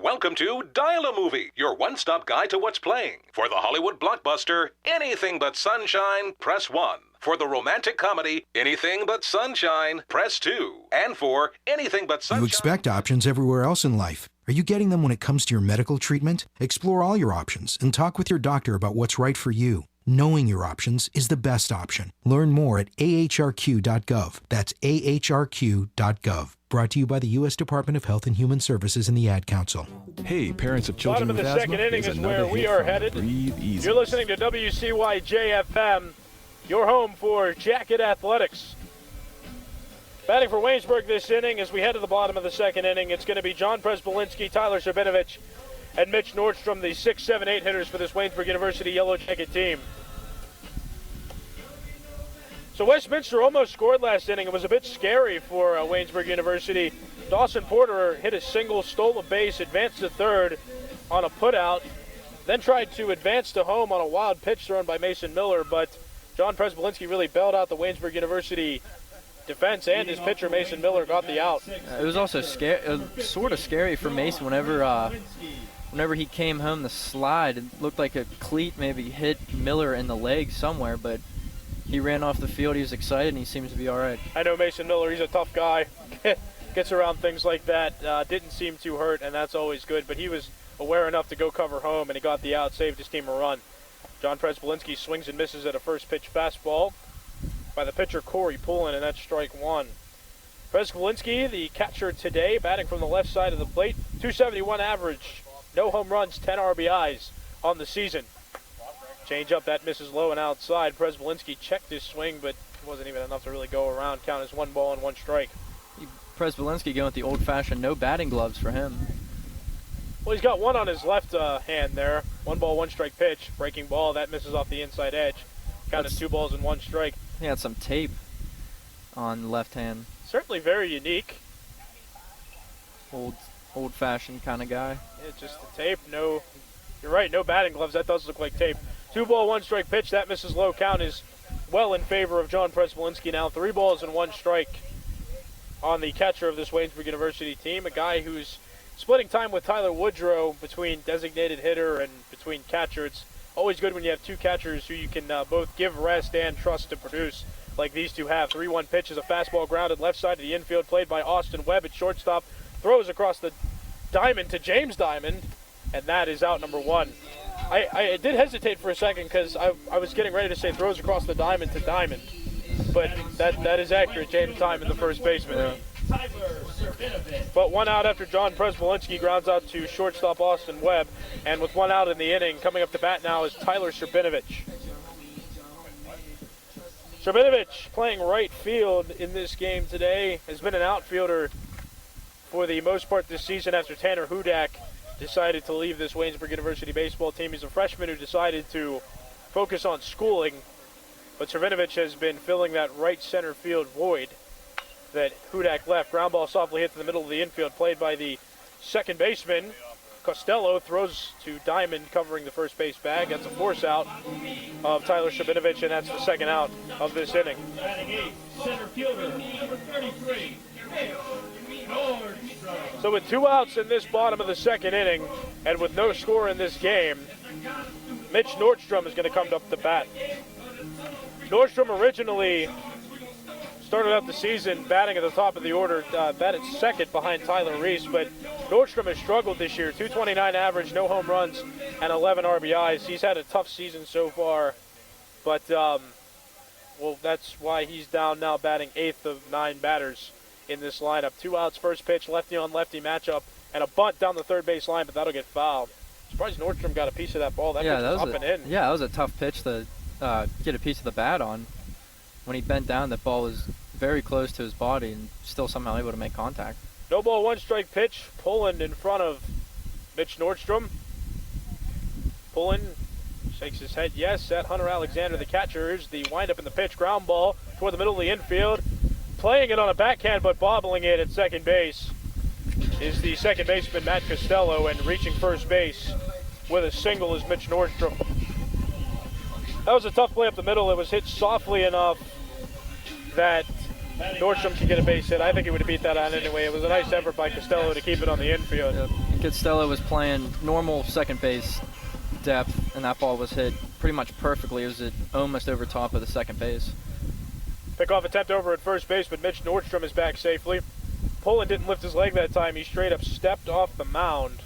Welcome to Dial a Movie, your one-stop guide to what's playing. For the Hollywood blockbuster, Anything But Sunshine, press 1. For the romantic comedy, Anything But Sunshine, press 2. And for Anything But Sunshine... You expect options everywhere else in life. Are you getting them when it comes to your medical treatment? Explore all your options and talk with your doctor about what's right for you. Knowing your options is the best option. Learn more at ahrq.gov. That's ahrq.gov. Brought to you by the U.S. Department of Health and Human Services and the Ad Council. Hey, parents of children Bottom of with the asthma, second inning here's is another where we hit are from headed. Breathe Easy. You're listening to WCYJ FM, your home for Jacket Athletics. Batting for Waynesburg this inning as we head to the bottom of the second inning, it's going to be John Prespolinski, Tyler Sabinovich, and Mitch Nordstrom, the 6, 7, 8 hitters for this Waynesburg University Yellow Jacket team. So Westminster almost scored last inning. It was a bit scary for Waynesburg University. Dawson Porter hit a single, stole a base, advanced to third on a putout, then tried to advance to home on a wild pitch thrown by Mason Miller, but John Prespolinski really bailed out the Waynesburg University defense, and his pitcher Mason Miller got the out. It was also sort of scary for Mason whenever he came home the slide. It looked like a cleat maybe hit Miller in the leg somewhere, but he ran off the field. He was excited, and he seems to be all right. I know Mason Miller. He's a tough guy. Gets around things like that. Didn't seem too hurt, and that's always good. But he was aware enough to go cover home, and he got the out, saved his team a run. John Prespolinski swings and misses at a first pitch fastball by the pitcher Corey Poulin, and that's strike 1. Prespolinski, the catcher today, batting from the left side of the plate. 271 average, no home runs, 10 RBIs on the season. Change up, that misses low and outside. Prespolinski checked his swing, but it wasn't even enough to really go around. Count is 1 ball and 1 strike. Prespolinski going with the old-fashioned no batting gloves for him. Well, he's got one on his left hand there. 1 ball, 1 strike pitch. Breaking ball, that misses off the inside edge. Count is 2 balls and 1 strike. He had some tape on the left hand. Certainly very unique. Old-fashioned kind of guy. Yeah, just the tape. No, you're right, no batting gloves. That does look like tape. 2 ball, 1 strike pitch. That misses low. Count is well in favor of John Prespolinski now. 3 balls and 1 strike on the catcher of this Waynesburg University team. A guy who's splitting time with Tyler Woodrow between designated hitter and between catcher. It's always good when you have 2 catchers who you can both give rest and trust to produce like these two have. 3-1 pitch is a fastball grounded left side of the infield, played by Austin Webb at shortstop. Throws across the Diamond to James Diamond, and that is out number 1. I did hesitate for a second because I was getting ready to say throws across the diamond to Diamond, but that is accurate. James Diamond, the first baseman. Yeah. But 1 out after John Prespolinski grounds out to shortstop Austin Webb, and with 1 out in the inning, coming up to bat now is Tyler Serbinovich. Serbinovich playing right field in this game today, has been an outfielder for the most part this season after Tanner Hudak decided to leave this Waynesburg University baseball team. He's a freshman who decided to focus on schooling, but Serbinovich has been filling that right center field void that Hudak left. Ground ball softly hit to the middle of the infield, played by the second baseman. Costello throws to Diamond, covering the first base bag. That's a force out of Tyler Serbinovich, and that's the second out of this inning. Batting 8, center fielder, number 33, Nordstrom. So with 2 outs in this bottom of the second inning, and with no score in this game, Mitch Nordstrom is going to come up to bat. Nordstrom originally started out the season batting at the top of the order, batted second behind Tyler Reese, but Nordstrom has struggled this year. 229 average, no home runs, and 11 RBIs. He's had a tough season so far, but well, that's why he's down now, batting 8th of 9 batters in this lineup. 2 outs, first pitch, lefty on lefty matchup, and a bunt down the third base line, but that'll get fouled. Surprised Nordstrom got a piece of that ball. That pitch was up and in. Yeah, that was a tough pitch to get a piece of the bat on. When he bent down, the ball was very close to his body and still somehow able to make contact. No ball, 1 strike pitch. Pullen in front of Mitch Nordstrom. Pullen shakes his head yes at Hunter Alexander, the catcher. Here's the windup in the pitch. Ground ball toward the middle of the infield. Playing it on a backhand but bobbling it at second base is the second baseman, Matt Costello, and reaching first base with a single is Mitch Nordstrom. That was a tough play up the middle. It was hit softly enough that Nordstrom could get a base hit. I think he would have beat that out anyway. It was a nice effort by Costello to keep it on the infield. Yep. Costello was playing normal second base depth, and that ball was hit pretty much perfectly. It was almost over top of the second base. Pickoff attempt over at first base, but Mitch Nordstrom is back safely. Pullen didn't lift his leg that time. He straight up stepped off the mound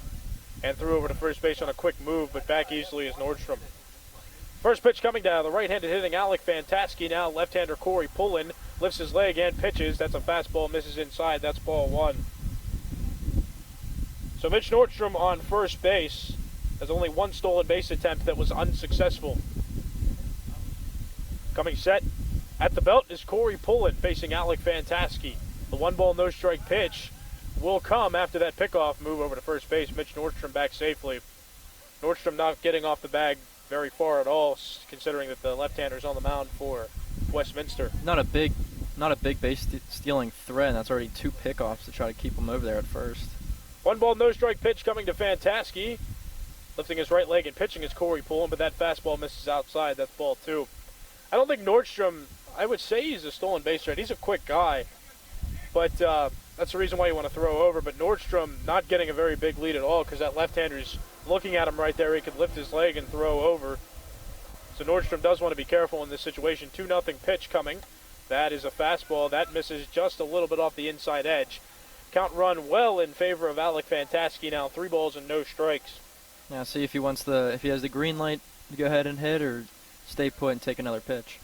and threw over to first base on a quick move, but back easily is Nordstrom. First pitch coming down, the right-handed hitting Alec Fantaski now. Left-hander Corey Pullen lifts his leg and pitches. That's a fastball, misses inside. That's ball 1. So Mitch Nordstrom on first base has only 1 stolen base attempt that was unsuccessful. Coming set at the belt is Corey Pullen facing Alec Fantaski. The 1-ball, no-strike pitch will come after that pickoff move over to first base. Mitch Nordstrom back safely. Nordstrom not getting off the bag very far at all, considering that the left-hander's on the mound for Westminster. Not a big base stealing threat, and that's already 2 pickoffs to try to keep him over there at first. 1-ball, no-strike pitch coming to Fantaski. Lifting his right leg and pitching is Corey Pullen, but that fastball misses outside. That's ball 2. I don't think Nordstrom, I would say he's a stolen base threat. He's a quick guy, but that's the reason why you want to throw over. But Nordstrom not getting a very big lead at all because that left-hander's looking at him right there. He could lift his leg and throw over. So Nordstrom does want to be careful in this situation. 2-0 pitch coming. That is a fastball. That misses just a little bit off the inside edge. Count run well in favor of Alec Fantaski now. 3 balls and no strikes. Now see if he has the green light to go ahead and hit or stay put and take another pitch.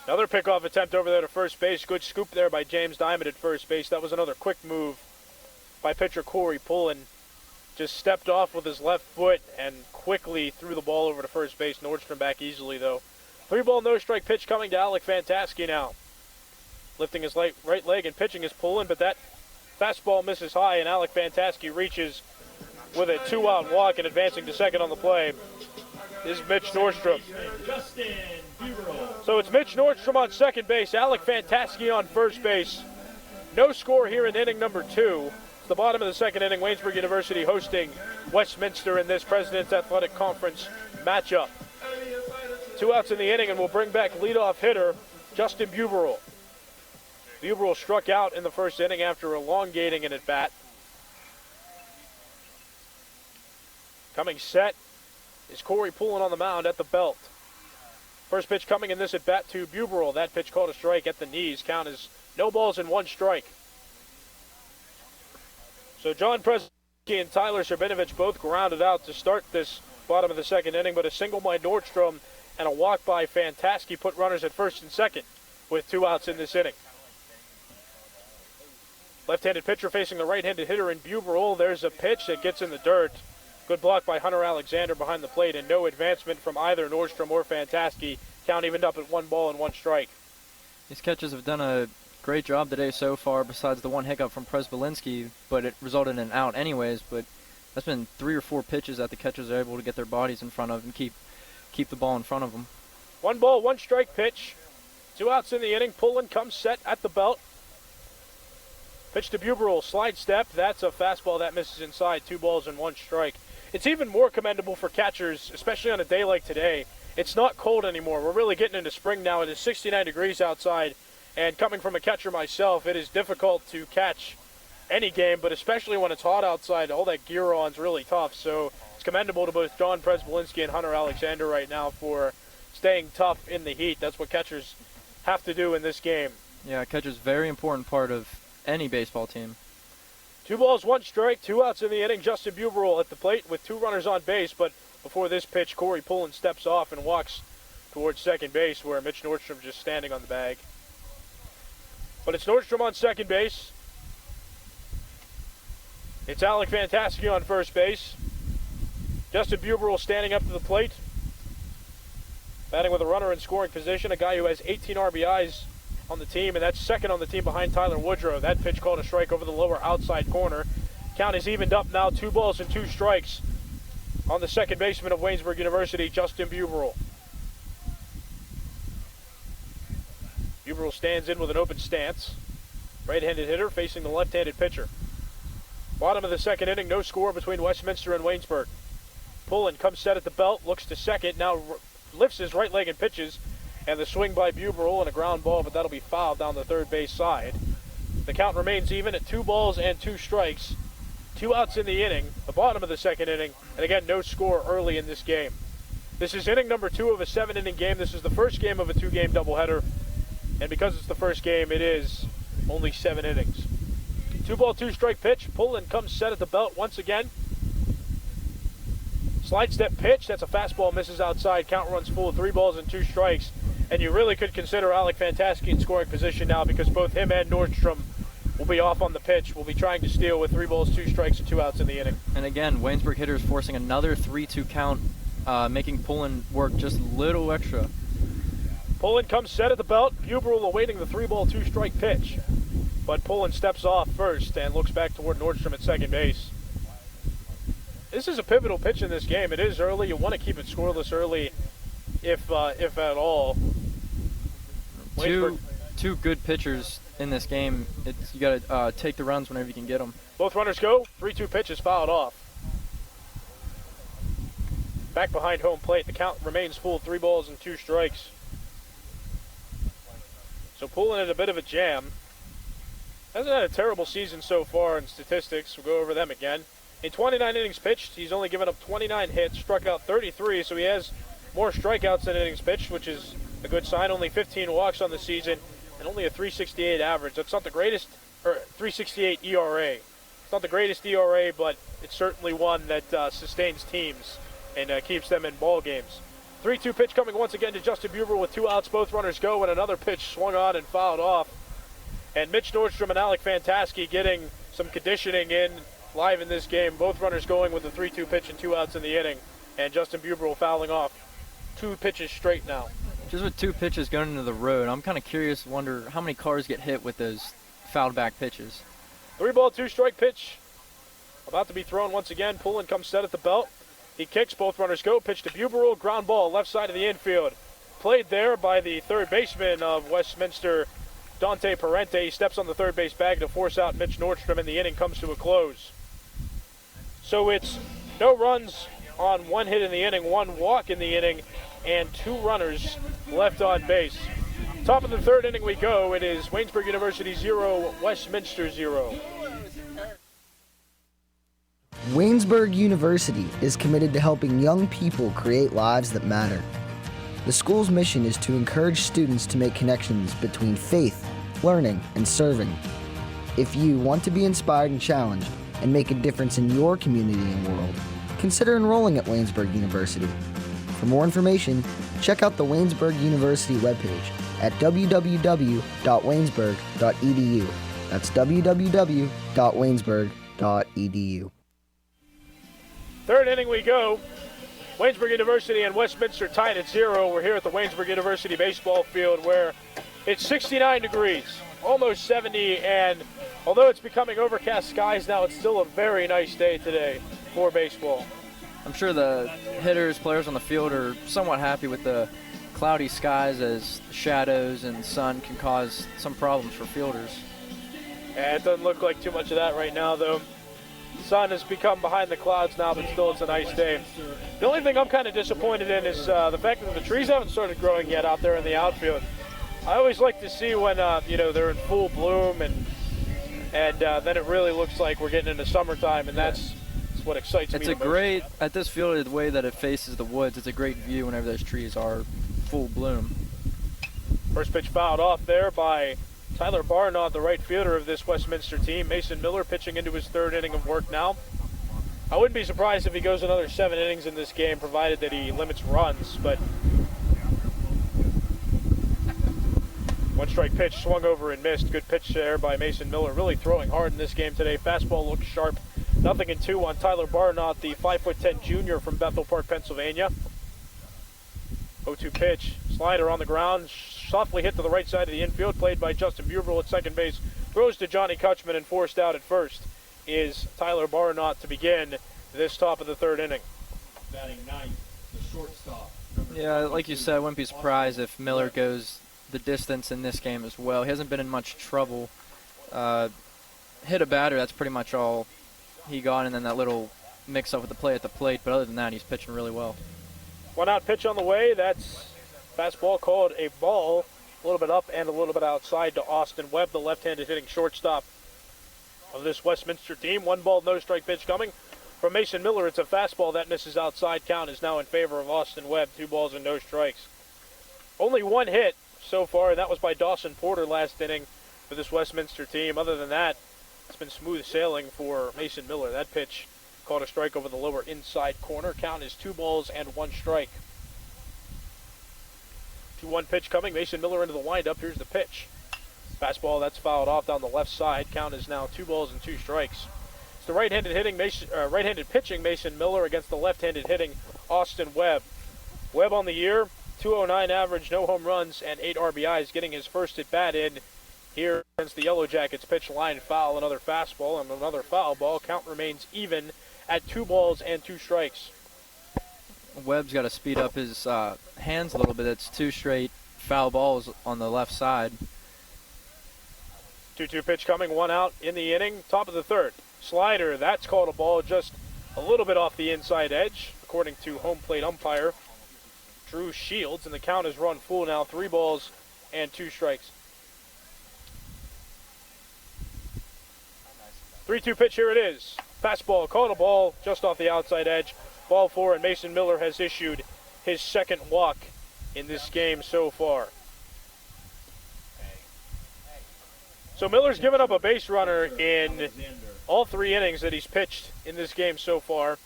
Another pickoff attempt over there to first base. Good scoop there by James Diamond at first base. That was another quick move by pitcher Corey Pullen. Just stepped off with his left foot and quickly threw the ball over to first base. Nordstrom back easily, though. 3-ball, no-strike pitch coming to Alec Fantaski now. Lifting his right leg and pitching is Pullen, but that fastball misses high, and Alec Fantaski reaches with a 2-out walk and advancing to second on the play is Mitch Nordstrom. So it's Mitch Nordstrom on second base, Alec Fantaski on first base. No score here in inning number 2. It's the bottom of the second inning. Waynesburg University hosting Westminster in this President's Athletic Conference matchup. 2 outs in the inning, and we'll bring back leadoff hitter Justin Buberl. Buberl struck out in the first inning after elongating an at-bat. Coming set is Corey Pullen on the mound at the belt. First pitch coming in this at-bat to Buberl. That pitch called a strike at the knees. Count is no balls and 1 strike. So John Presley and Tyler Serbinovich both grounded out to start this bottom of the second inning, but a single by Nordstrom and a walk by Fantaski put runners at first and second with 2 outs in this inning. Left-handed pitcher facing the right-handed hitter in Buberl. There's a pitch that gets in the dirt. Good block by Hunter Alexander behind the plate, and no advancement from either Nordstrom or Fantaski. Count evened up at 1 ball and 1 strike. These catchers have done a great job today so far, besides the one hiccup from Presbolinski, but it resulted in an out anyways. But that's been 3 or 4 pitches that the catchers are able to get their bodies in front of and keep the ball in front of them. 1 ball, 1 strike pitch. 2 outs in the inning. Pullen comes set at the belt. Pitch to Buberl, slide step. That's a fastball that misses inside. 2 balls and 1 strike. It's even more commendable for catchers, especially on a day like today. It's not cold anymore. We're really getting into spring now. It is 69 degrees outside, and coming from a catcher myself, it is difficult to catch any game, but especially when it's hot outside, all that gear on is really tough. So it's commendable to both John Presbolinski and Hunter Alexander right now for staying tough in the heat. That's what catchers have to do in this game. Yeah, catcher's very important part of any baseball team. 2 balls, 1 strike, 2 outs in the inning. Justin Buberl at the plate with 2 runners on base, but before this pitch, Corey Pullen steps off and walks towards second base, where Mitch Nordstrom just standing on the bag. But it's Nordstrom on second base. It's Alec Fantaski on first base. Justin Buberl standing up to the plate, batting with a runner in scoring position, a guy who has 18 RBIs on the team, and that's second on the team behind Tyler Woodrow. That pitch called a strike over the lower outside corner. Count is evened up now, 2 balls and 2 strikes on the second baseman of Waynesburg University, Justin Buberl. Buberl stands in with an open stance. Right-handed hitter facing the left-handed pitcher. Bottom of the second inning, no score between Westminster and Waynesburg. Pullen comes set at the belt, looks to second, now lifts his right leg and pitches, and the swing by Buberl and a ground ball, but that'll be fouled down the third base side. The count remains even at 2 balls and 2 strikes. 2 outs in the inning, the bottom of the second inning, and again, no score early in this game. This is inning number 2 of a 7-inning game. This is the first game of a 2-game doubleheader, and because it's the first game, it is only 7 innings. 2 ball, 2 strike pitch. Pullen comes set at the belt once again. Slide step pitch. That's a fastball, misses outside. Count runs full of 3 balls and 2 strikes. And you really could consider Alec Fantaski in scoring position now, because both him and Nordstrom will be off on the pitch. Will be trying to steal with 3 balls, 2 strikes, and 2 outs in the inning. And again, Waynesburg hitters forcing another 3-2 count, making Pullen work just a little extra. Pullen comes set at the belt. Buberl awaiting the 3 ball, 2 strike pitch. But Pullen steps off first and looks back toward Nordstrom at second base. This is a pivotal pitch in this game. It is early. You want to keep it scoreless early, if at all. Two good pitchers in this game. You got to take the runs whenever you can get them. Both runners go. 3-2 pitch is fouled off. Back behind home plate. The count remains full, 3 balls and 2 strikes. So Pullen in a bit of a jam. Hasn't had a terrible season so far in statistics. We'll go over them again. In 29 innings pitched, he's only given up 29 hits, struck out 33, so he has more strikeouts than innings pitched, which is a good sign. Only 15 walks on the season and only a 3.68 average. That's not the greatest, or 3.68 ERA. It's not the greatest ERA, but it's certainly one that sustains teams and keeps them in ball games. 3-2 pitch coming once again to Justin Buberl with 2 outs. Both runners go, and another pitch swung on and fouled off. And Mitch Nordstrom and Alec Fantaski getting some conditioning in live in this game. Both runners going with a 3-2 pitch and 2 outs in the inning. And Justin Buberl fouling off 2 pitches straight now. Just with 2 pitches going into the road, I'm kind of curious, wonder how many cars get hit with those fouled back pitches. 3 ball, 2 strike pitch about to be thrown once again. Pullen comes set at the belt. He kicks, both runners go. Pitch to Buberl, ground ball, left side of the infield. Played there by the third baseman of Westminster, Dante Parente. He steps on the third base bag to force out Mitch Nordstrom, and the inning comes to a close. So it's no runs on 1 hit in the inning, 1 walk in the inning, and 2 runners left on base. Top of the third inning we go. It is Waynesburg University 0, Westminster 0. Waynesburg University is committed to helping young people create lives that matter. The school's mission is to encourage students to make connections between faith, learning, and serving. If you want to be inspired and challenged, and make a difference in your community and world, consider enrolling at Waynesburg University. For more information, check out the Waynesburg University webpage at www.waynesburg.edu. That's www.waynesburg.edu. Third inning we go. Waynesburg University and Westminster tied at 0. We're here at the Waynesburg University baseball field where it's 69 degrees, almost 70, and although it's becoming overcast skies now, it's still a very nice day today for baseball. I'm sure the hitters, players on the field are somewhat happy with the cloudy skies, as shadows and sun can cause some problems for fielders. Yeah, it doesn't look like too much of that right now, though. The sun has become behind the clouds now, but still it's a nice day. The only thing I'm kind of disappointed in is the fact that the trees haven't started growing yet out there in the outfield. I always like to see when they're in full bloom, and then it really looks like we're getting into summertime, and that's what excites me. It's a great, at this field, the way that it faces the woods, it's a great view whenever those trees are full bloom. First pitch fouled off there by Tyler Barnott, the right fielder of this Westminster team. Mason Miller pitching into his third inning of work now. I wouldn't be surprised if he goes another 7 innings in this game, provided that he limits runs, but one strike pitch swung over and missed. Good pitch there by Mason Miller, really throwing hard in this game today. Fastball looks sharp. 0-2 on Tyler Barnott, the 5'10" junior from Bethel Park, Pennsylvania. 0-2 pitch, slider on the ground, softly hit to the right side of the infield, played by Justin Buberl at second base. Throws to Johnny Kutchman, and forced out at first is Tyler Barnott to begin this top of the third inning. Batting ninth, the shortstop. Yeah, like you said, I wouldn't be surprised if Miller goes the distance in this game as well. He hasn't been in much trouble. Hit a batter, that's pretty much all he got, and then that little mix-up with the play at the plate, but other than that, he's pitching really well. 1-out pitch on the way. That's fastball called a ball, a little bit up and a little bit outside to Austin Webb, the left-handed hitting shortstop of this Westminster team. 1 ball, no strike pitch coming from Mason Miller. It's a fastball that misses outside. Count is now in favor of Austin Webb. 2 balls and no strikes. Only 1 hit so far, and that was by Dawson Porter last inning for this Westminster team. Other than that, it's been smooth sailing for Mason Miller. That pitch called a strike over the lower inside corner. Count is 2 balls and 1 strike. 2-1 pitch coming. Mason Miller into the windup. Here's the pitch. Fastball that's fouled off down the left side. Count is now 2 balls and 2 strikes. It's the right-handed pitching Mason Miller against the left-handed hitting Austin Webb. Webb on the year, 209 average, no home runs, and 8 RBIs, getting his first at bat in here against the Yellow Jackets. Pitch, line, foul, another fastball, and another foul ball. Count remains even at 2 balls and 2 strikes. Webb's got to speed up his hands a little bit. It's 2 straight foul balls on the left side. 2-2 pitch coming, 1 out in the inning. Top of the third. Slider, that's called a ball just a little bit off the inside edge, according to home plate umpire Drew Shields, and the count is run full now. 3 balls and 2 strikes. 3-2 pitch, here it is. Fastball, called a ball just off the outside edge. Ball 4, and Mason Miller has issued his second walk in this game so far. So Miller's given up a base runner in all 3 innings that he's pitched in this game so far.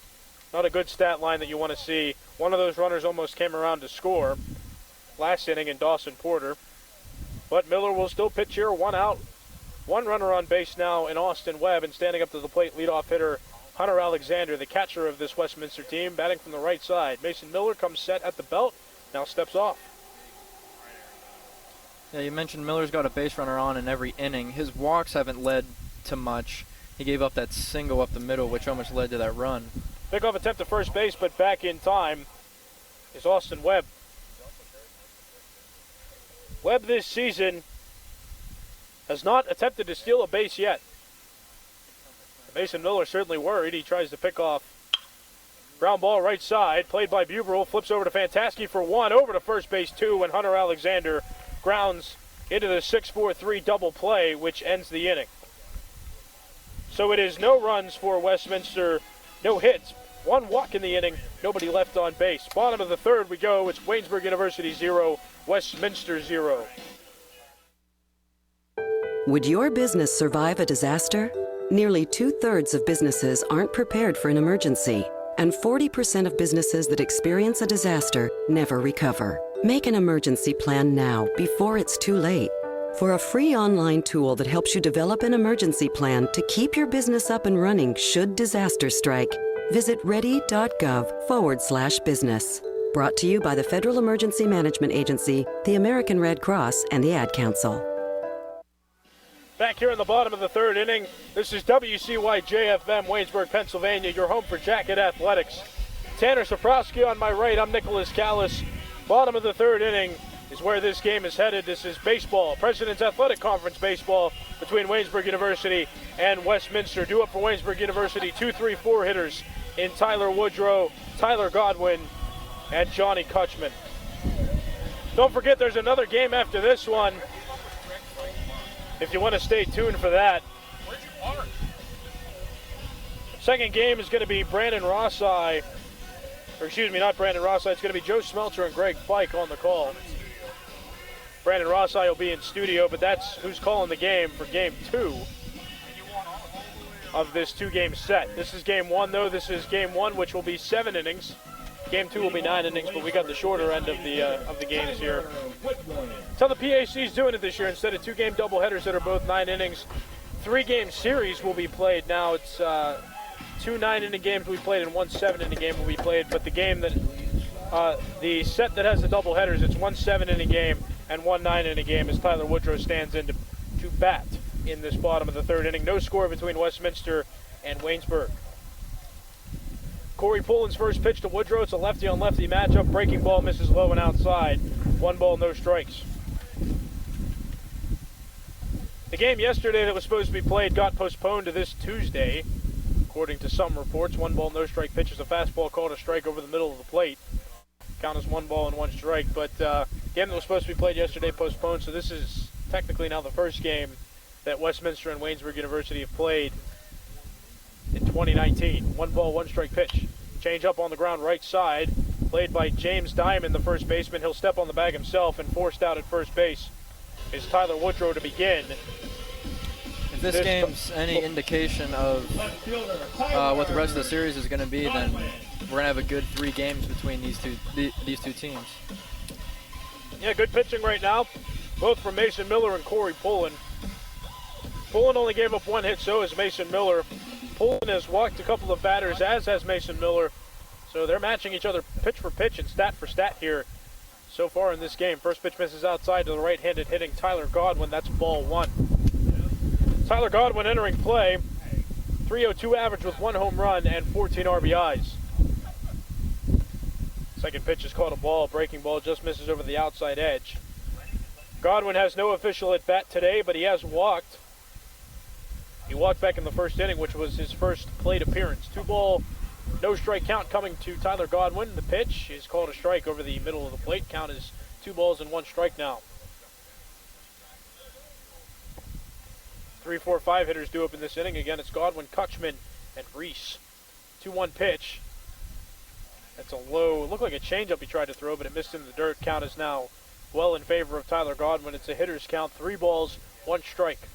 Not a good stat line that you want to see. One of those runners almost came around to score last inning in Dawson Porter. But Miller will still pitch here, 1 out. 1 runner on base now in Austin Webb, and standing up to the plate, leadoff hitter Hunter Alexander, the catcher of this Westminster team, batting from the right side. Mason Miller comes set at the belt, now steps off. Yeah, you mentioned Miller's got a base runner on in every inning. His walks haven't led to much. He gave up that single up the middle, which almost led to that run. Pickoff attempt to first base, but back in time is Austin Webb. Webb this season has not attempted to steal a base yet. Mason Miller certainly worried. He tries to pick off ground ball right side, played by Buberl, flips over to Fantaski for 1, over to first base 2, and Hunter Alexander grounds into the 6-4-3 double play, which ends the inning. So it is no runs for Westminster, no hits, 1 walk in the inning, nobody left on base. Bottom of the third we go. It's Waynesburg University 0, Westminster 0. Would your business survive a disaster? Nearly 2/3 of businesses aren't prepared for an emergency, and 40% of businesses that experience a disaster never recover. Make an emergency plan now before it's too late. For a free online tool that helps you develop an emergency plan to keep your business up and running should disaster strike, visit ready.gov/business. Brought to you by the Federal Emergency Management Agency, the American Red Cross, and the Ad Council. Back here in the bottom of the third inning, this is WCYJ FM, Waynesburg, Pennsylvania, your home for Jacket Athletics. Tanner Saprowski on my right, I'm Nicholas Callas. Bottom of the third inning is where this game is headed. This is baseball, President's Athletic Conference baseball between Waynesburg University and Westminster. Due up for Waynesburg University, 2-3-4 hitters in Tyler Woodrow, Tyler Godwin, and Johnny Kutchman. Don't forget there's another game after this one, if you want to stay tuned for that. Second game is going to be Brandon Rossai, or excuse me, not Brandon Rossai, it's going to be Joe Smeltzer and Greg Fike on the call. Brandon Rossai will be in studio, but that's who's calling the game for game 2 of this 2-game set. This is game 1, though. This is game 1, which will be 7 innings. Game 2 will be 9 innings, but we got the shorter end of the games here. That's how the PAC's doing it this year. Instead of 2-game doubleheaders that are both 9 innings, 3-game series will be played. Now it's 2 9-inning games will be played and 1 7-inning game will be played. But the game that the set that has the doubleheaders, it's 1 7-inning game and 1 9-inning game as Tyler Woodrow stands in to bat in this bottom of the third inning. No score between Westminster and Waynesburg. Corey Pullen's first pitch to Woodrow. It's a lefty-on-lefty matchup. Breaking ball misses low and outside. 1 ball, no strikes. The game yesterday that was supposed to be played got postponed to this Tuesday, according to some reports. 1 ball, no strike pitch is a fastball called a strike over the middle of the plate. Count as 1 ball and 1 strike. But game that was supposed to be played yesterday postponed, so this is technically now the first game that Westminster and Waynesburg University have played in 2019. 1 ball, 1 strike pitch. Change up on the ground right side, played by James Diamond, the first baseman. He'll step on the bag himself, and forced out at first base is Tyler Woodrow to begin. If this game's any indication of what the rest of the series is going to be, then we're going to have a good 3 games between these two teams. Yeah, good pitching right now, both from Mason Miller and Corey Pullen. Pullen only gave up 1 hit, so has Mason Miller. Pullen has walked a couple of batters, as has Mason Miller. So they're matching each other pitch for pitch and stat for stat here so far in this game. First pitch misses outside to the right-handed hitting Tyler Godwin. That's ball 1. Tyler Godwin entering play. .302 average with 1 home run and 14 RBIs. Second pitch is called a ball. Breaking ball just misses over the outside edge. Godwin has no official at bat today, but he has walked. He walked back in the first inning, which was his first plate appearance. 2 ball, no strike count coming to Tyler Godwin. The pitch is called a strike over the middle of the plate. Count is 2 balls and 1 strike now. 3, 4, 5 hitters due up in this inning. Again, it's Godwin, Kutchman, and Reese. 2-1 pitch. That's a low, it looked like a changeup he tried to throw, but it missed in the dirt. Count is now well in favor of Tyler Godwin. It's a hitter's count, 3 balls, 1 strike.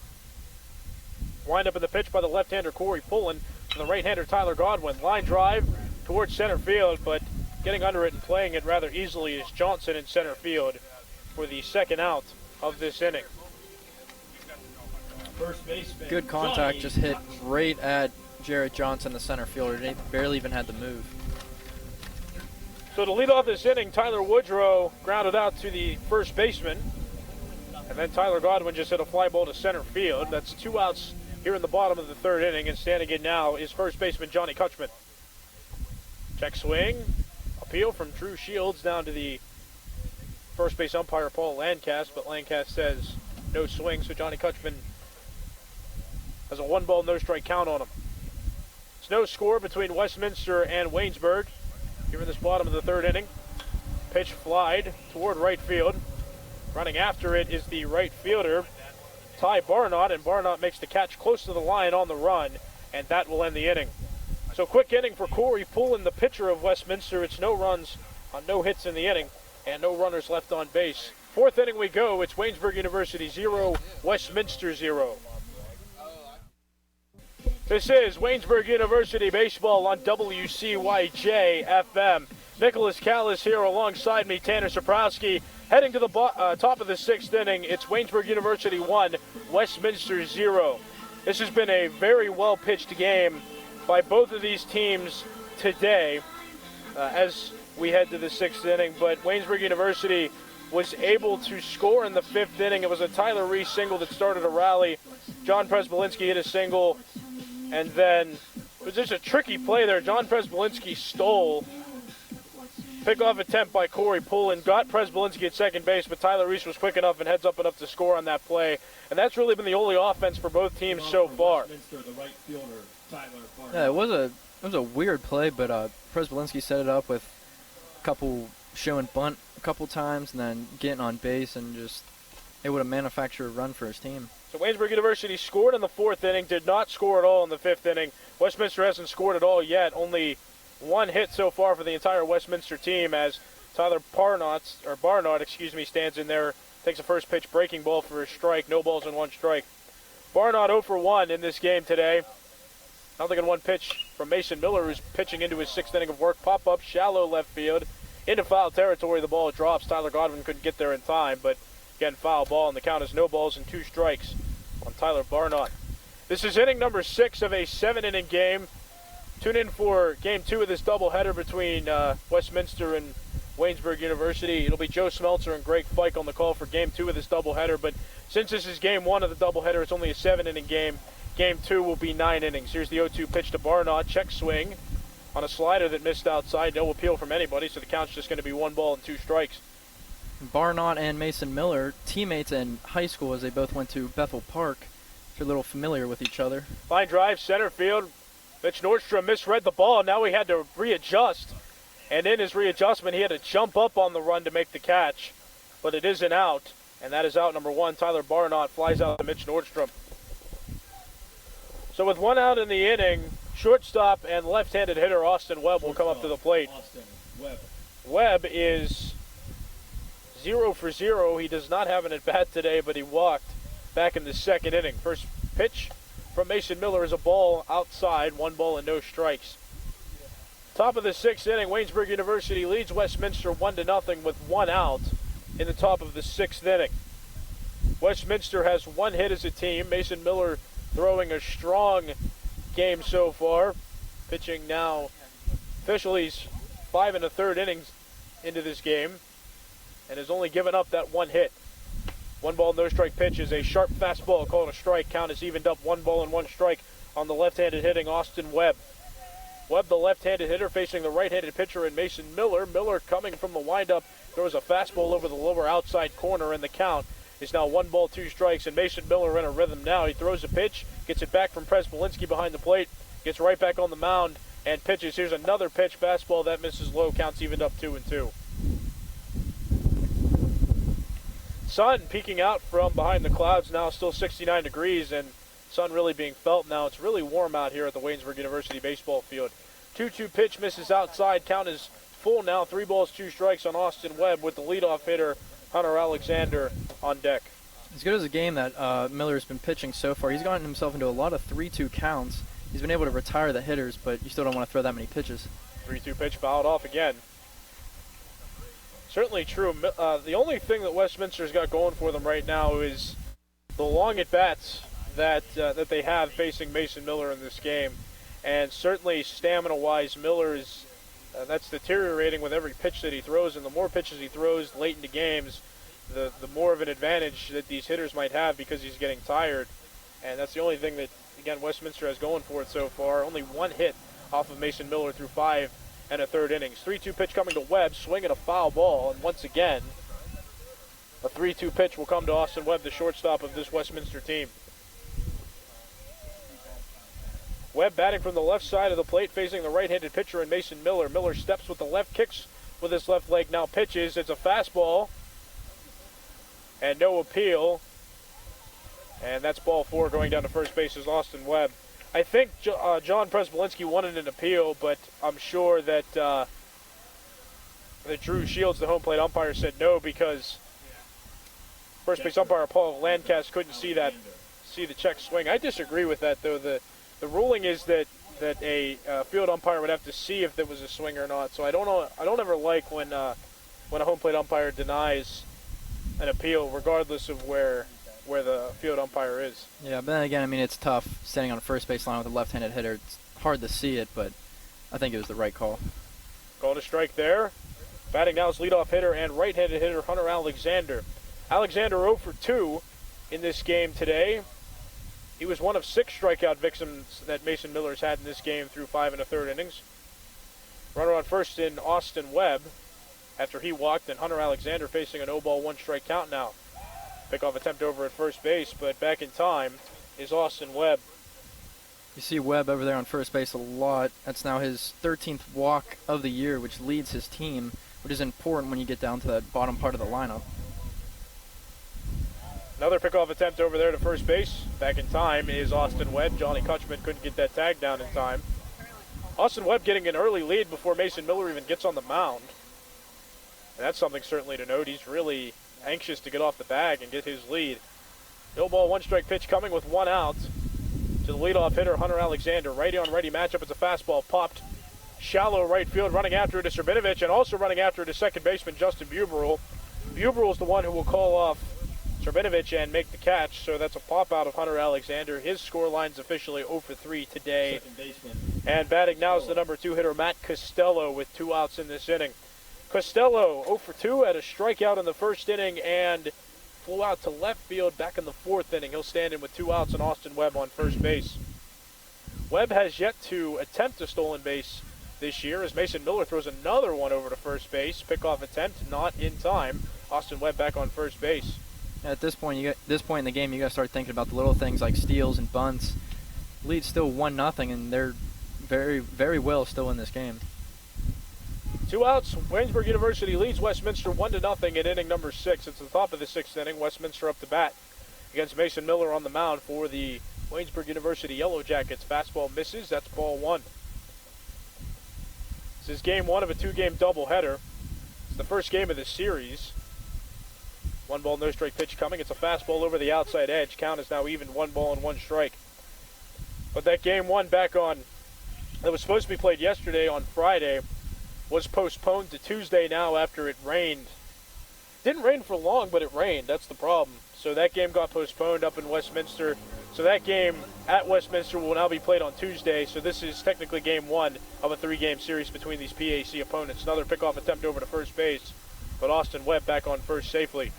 Wind up in the pitch by the left-hander Corey Pullen and the right-hander Tyler Godwin. Line drive towards center field, but getting under it and playing it rather easily is Johnson in center field for the second out of this inning. Good contact, just hit right at Jarrett Johnson, the center fielder. He barely even had to move. So to lead off this inning, Tyler Woodrow grounded out to the first baseman. And then Tyler Godwin just hit a fly ball to center field. That's 2 outs here in the bottom of the third inning, and standing in now is first baseman Johnny Kutchman. Check swing, appeal from Drew Shields down to the first base umpire Paul Lancast, but Lancast says no swing, so Johnny Kutchman has a 1 ball, no strike count on him. It's no score between Westminster and Waynesburg here in this bottom of the third inning. Pitch flied toward right field. Running after it is the right fielder, Ty Barnott, and Barnott makes the catch close to the line on the run, and that will end the inning. So quick inning for Corey Pullen, the pitcher of Westminster. It's no runs on no hits in the inning, and no runners left on base. Fourth inning we go. It's Waynesburg University 0, Westminster 0. This is Waynesburg University Baseball on WCYJ FM. Nicholas Callas here alongside me, Tanner Saprowski. Heading to the top of the 6th inning, it's Waynesburg University 1, Westminster 0. This has been a very well-pitched game by both of these teams today as we head to the 6th inning, but Waynesburg University was able to score in the 5th inning. It was a Tyler Reese single that started a rally. John Prespolinski hit a single, and then it was just a tricky play there. John Prespolinski stole. Pickoff attempt by Corey Pullen got Prespolinski at second base, but Tyler Reese was quick enough and heads up enough to score on that play. And that's really been the only offense for both teams so far. Yeah, it was a weird play, but Prespolinski set it up with a couple showing bunt a couple times and then getting on base and just able to manufacture a run for his team. So Waynesburg University scored in the 4th inning, did not score at all in the 5th inning. Westminster hasn't scored at all yet. Only one hit so far for the entire Westminster team as Tyler Barnott stands in there, takes a first pitch breaking ball for a strike, no balls and 1 strike. Barnott 0 for 1 in this game today. Nothing in 1 pitch from Mason Miller, who's pitching into his 6th inning of work. Pop up, shallow left field, into foul territory. The ball drops. Tyler Godwin couldn't get there in time, but again, foul ball, and the count is no balls and 2 strikes on Tyler Barnott. This is inning number 6 of a 7-inning game. Tune in for game 2 of this doubleheader between Westminster and Waynesburg University. It'll be Joe Smeltzer and Greg Fike on the call for game 2 of this doubleheader, but since this is game 1 of the doubleheader, it's only a 7-inning game. Game 2 will be 9 innings. Here's the 0-2 pitch to Barnott. Check swing on a slider that missed outside. No appeal from anybody, so the count's just going to be 1 ball and 2 strikes. Barnott and Mason Miller, teammates in high school as they both went to Bethel Park. They're a little familiar with each other. Line drive, center field. Mitch Nordstrom misread the ball. Now he had to readjust. And in his readjustment, he had to jump up on the run to make the catch. But it is an out, and that is out number 1. Tyler Barnott flies out to Mitch Nordstrom. So with 1 out in the inning, shortstop and left-handed hitter Austin Webb will come up to the plate. Webb is 0 for 0. He does not have an at-bat today, but he walked back in the 2nd inning. First pitch from Mason Miller is a ball outside, 1 ball and no strikes. Top of the 6th inning, Waynesburg University leads Westminster 1-0 with 1 out in the top of the 6th inning. Westminster has 1 hit as a team. Mason Miller throwing a strong game so far. Pitching now, officially he's 5 1/3 innings into this game and has only given up that 1 hit. 1 ball, no strike pitch is a sharp fastball called a strike. Count is evened up, 1 ball and 1 strike on the left-handed hitting Austin Webb. Webb, the left-handed hitter, facing the right-handed pitcher in Mason Miller. Miller coming from the windup, throws a fastball over the lower outside corner, and the count is now 1 ball, 2 strikes, and Mason Miller in a rhythm now. He throws a pitch, gets it back from Prespolinski behind the plate, gets right back on the mound, and pitches. Here's another pitch, fastball, that misses low, counts evened up 2-2. Sun peeking out from behind the clouds now, still 69 degrees, and sun really being felt now. It's really warm out here at the Waynesburg University baseball field. 2-2 pitch misses outside. Count is full now. 3 balls, 2 strikes on Austin Webb with the leadoff hitter Hunter Alexander on deck. As good as a game that Miller's been pitching so far, he's gotten himself into a lot of 3-2 counts. He's been able to retire the hitters, but you still don't want to throw that many pitches. 3-2 pitch fouled off again. Certainly true. The only thing that Westminster's got going for them right now is the long at-bats that they have facing Mason Miller in this game. And certainly stamina-wise, Miller is that's deteriorating with every pitch that he throws. And the more pitches he throws late into games, the more of an advantage that these hitters might have because he's getting tired. And that's the only thing that, again, Westminster has going for it so far. Only 1 hit off of Mason Miller through 5 1/3 innings. 3-2 pitch coming to Webb, swinging a foul ball, and once again, a 3-2 pitch will come to Austin Webb, the shortstop of this Westminster team. Webb batting from the left side of the plate, facing the right-handed pitcher in Mason Miller. Miller steps with the left, kicks with his left leg, now pitches. It's a fastball, and no appeal. And that's ball 4 going down to first base is Austin Webb. I think John Prespolinski wanted an appeal, but I'm sure that Drew Shields, the home plate umpire, said no because first base umpire Paul Landcast couldn't see the check swing. I disagree with that, though. The The ruling is that a field umpire would have to see if there was a swing or not. So I don't know. I don't ever like when a home plate umpire denies an appeal, regardless of where the field umpire is. Yeah, but then again, I mean, it's tough standing on a first base line with a left-handed hitter. It's hard to see it, but I think it was the right call. Called a strike there. Batting now is leadoff hitter and right-handed hitter Hunter Alexander. Alexander 0 for 2 in this game today. He was one of 6 strikeout victims that Mason Miller's had in this game through 5 1/3 innings. Runner on first in Austin Webb after he walked, and Hunter Alexander facing a 0-ball 1-strike count now. Pickoff attempt over at first base, but back in time is Austin Webb. You see Webb over there on first base a lot. That's now his 13th walk of the year, which leads his team, which is important when you get down to that bottom part of the lineup. Another pickoff attempt over there to first base. Back in time is Austin Webb. Johnny Kutchman couldn't get that tag down in time. Austin Webb getting an early lead before Mason Miller even gets on the mound. And that's something certainly to note. He's really anxious to get off the bag and get his lead. No ball, 1-strike pitch coming with 1 out to the leadoff hitter, Hunter Alexander. Righty on righty matchup. It's a fastball popped shallow right field. Running after it is Srbinovic, and also running after it is second baseman Justin Buberl. Buberl is the one who will call off Srbinovic and make the catch, so that's a pop out of Hunter Alexander. His score line's officially 0 for 3 today. And batting now is the number 2 hitter, Matt Costello, with 2 outs in this inning. Costello 0 for 2, had a strikeout in the first inning and flew out to left field back in the 4th inning. He'll stand in with 2 outs and Austin Webb on first base. Webb has yet to attempt a stolen base this year as Mason Miller throws another one over to first base. Pickoff attempt not in time. Austin Webb back on first base. At this point in the game, you got to start thinking about the little things like steals and bunts. Lead's still 1-0, and they're very, very well still in this game. 2 outs. Waynesburg University leads Westminster 1-0 in inning number 6. It's the top of the 6th inning. Westminster up to bat against Mason Miller on the mound for the Waynesburg University Yellow Jackets. Fastball misses. That's ball 1. This is game 1 of a 2-game doubleheader. It's the first game of the series. 1-ball, no-strike pitch coming. It's a fastball over the outside edge. Count is now even 1 ball and 1 strike. But that game 1 back on, that was supposed to be played yesterday on Friday, was postponed to Tuesday now after it rained. Didn't rain for long, but it rained. That's the problem. So that game got postponed up in Westminster. So that game at Westminster will now be played on Tuesday. So this is technically game 1 of a 3-game series between these PAC opponents. Another pickoff attempt over to first base, but Austin Webb back on first safely.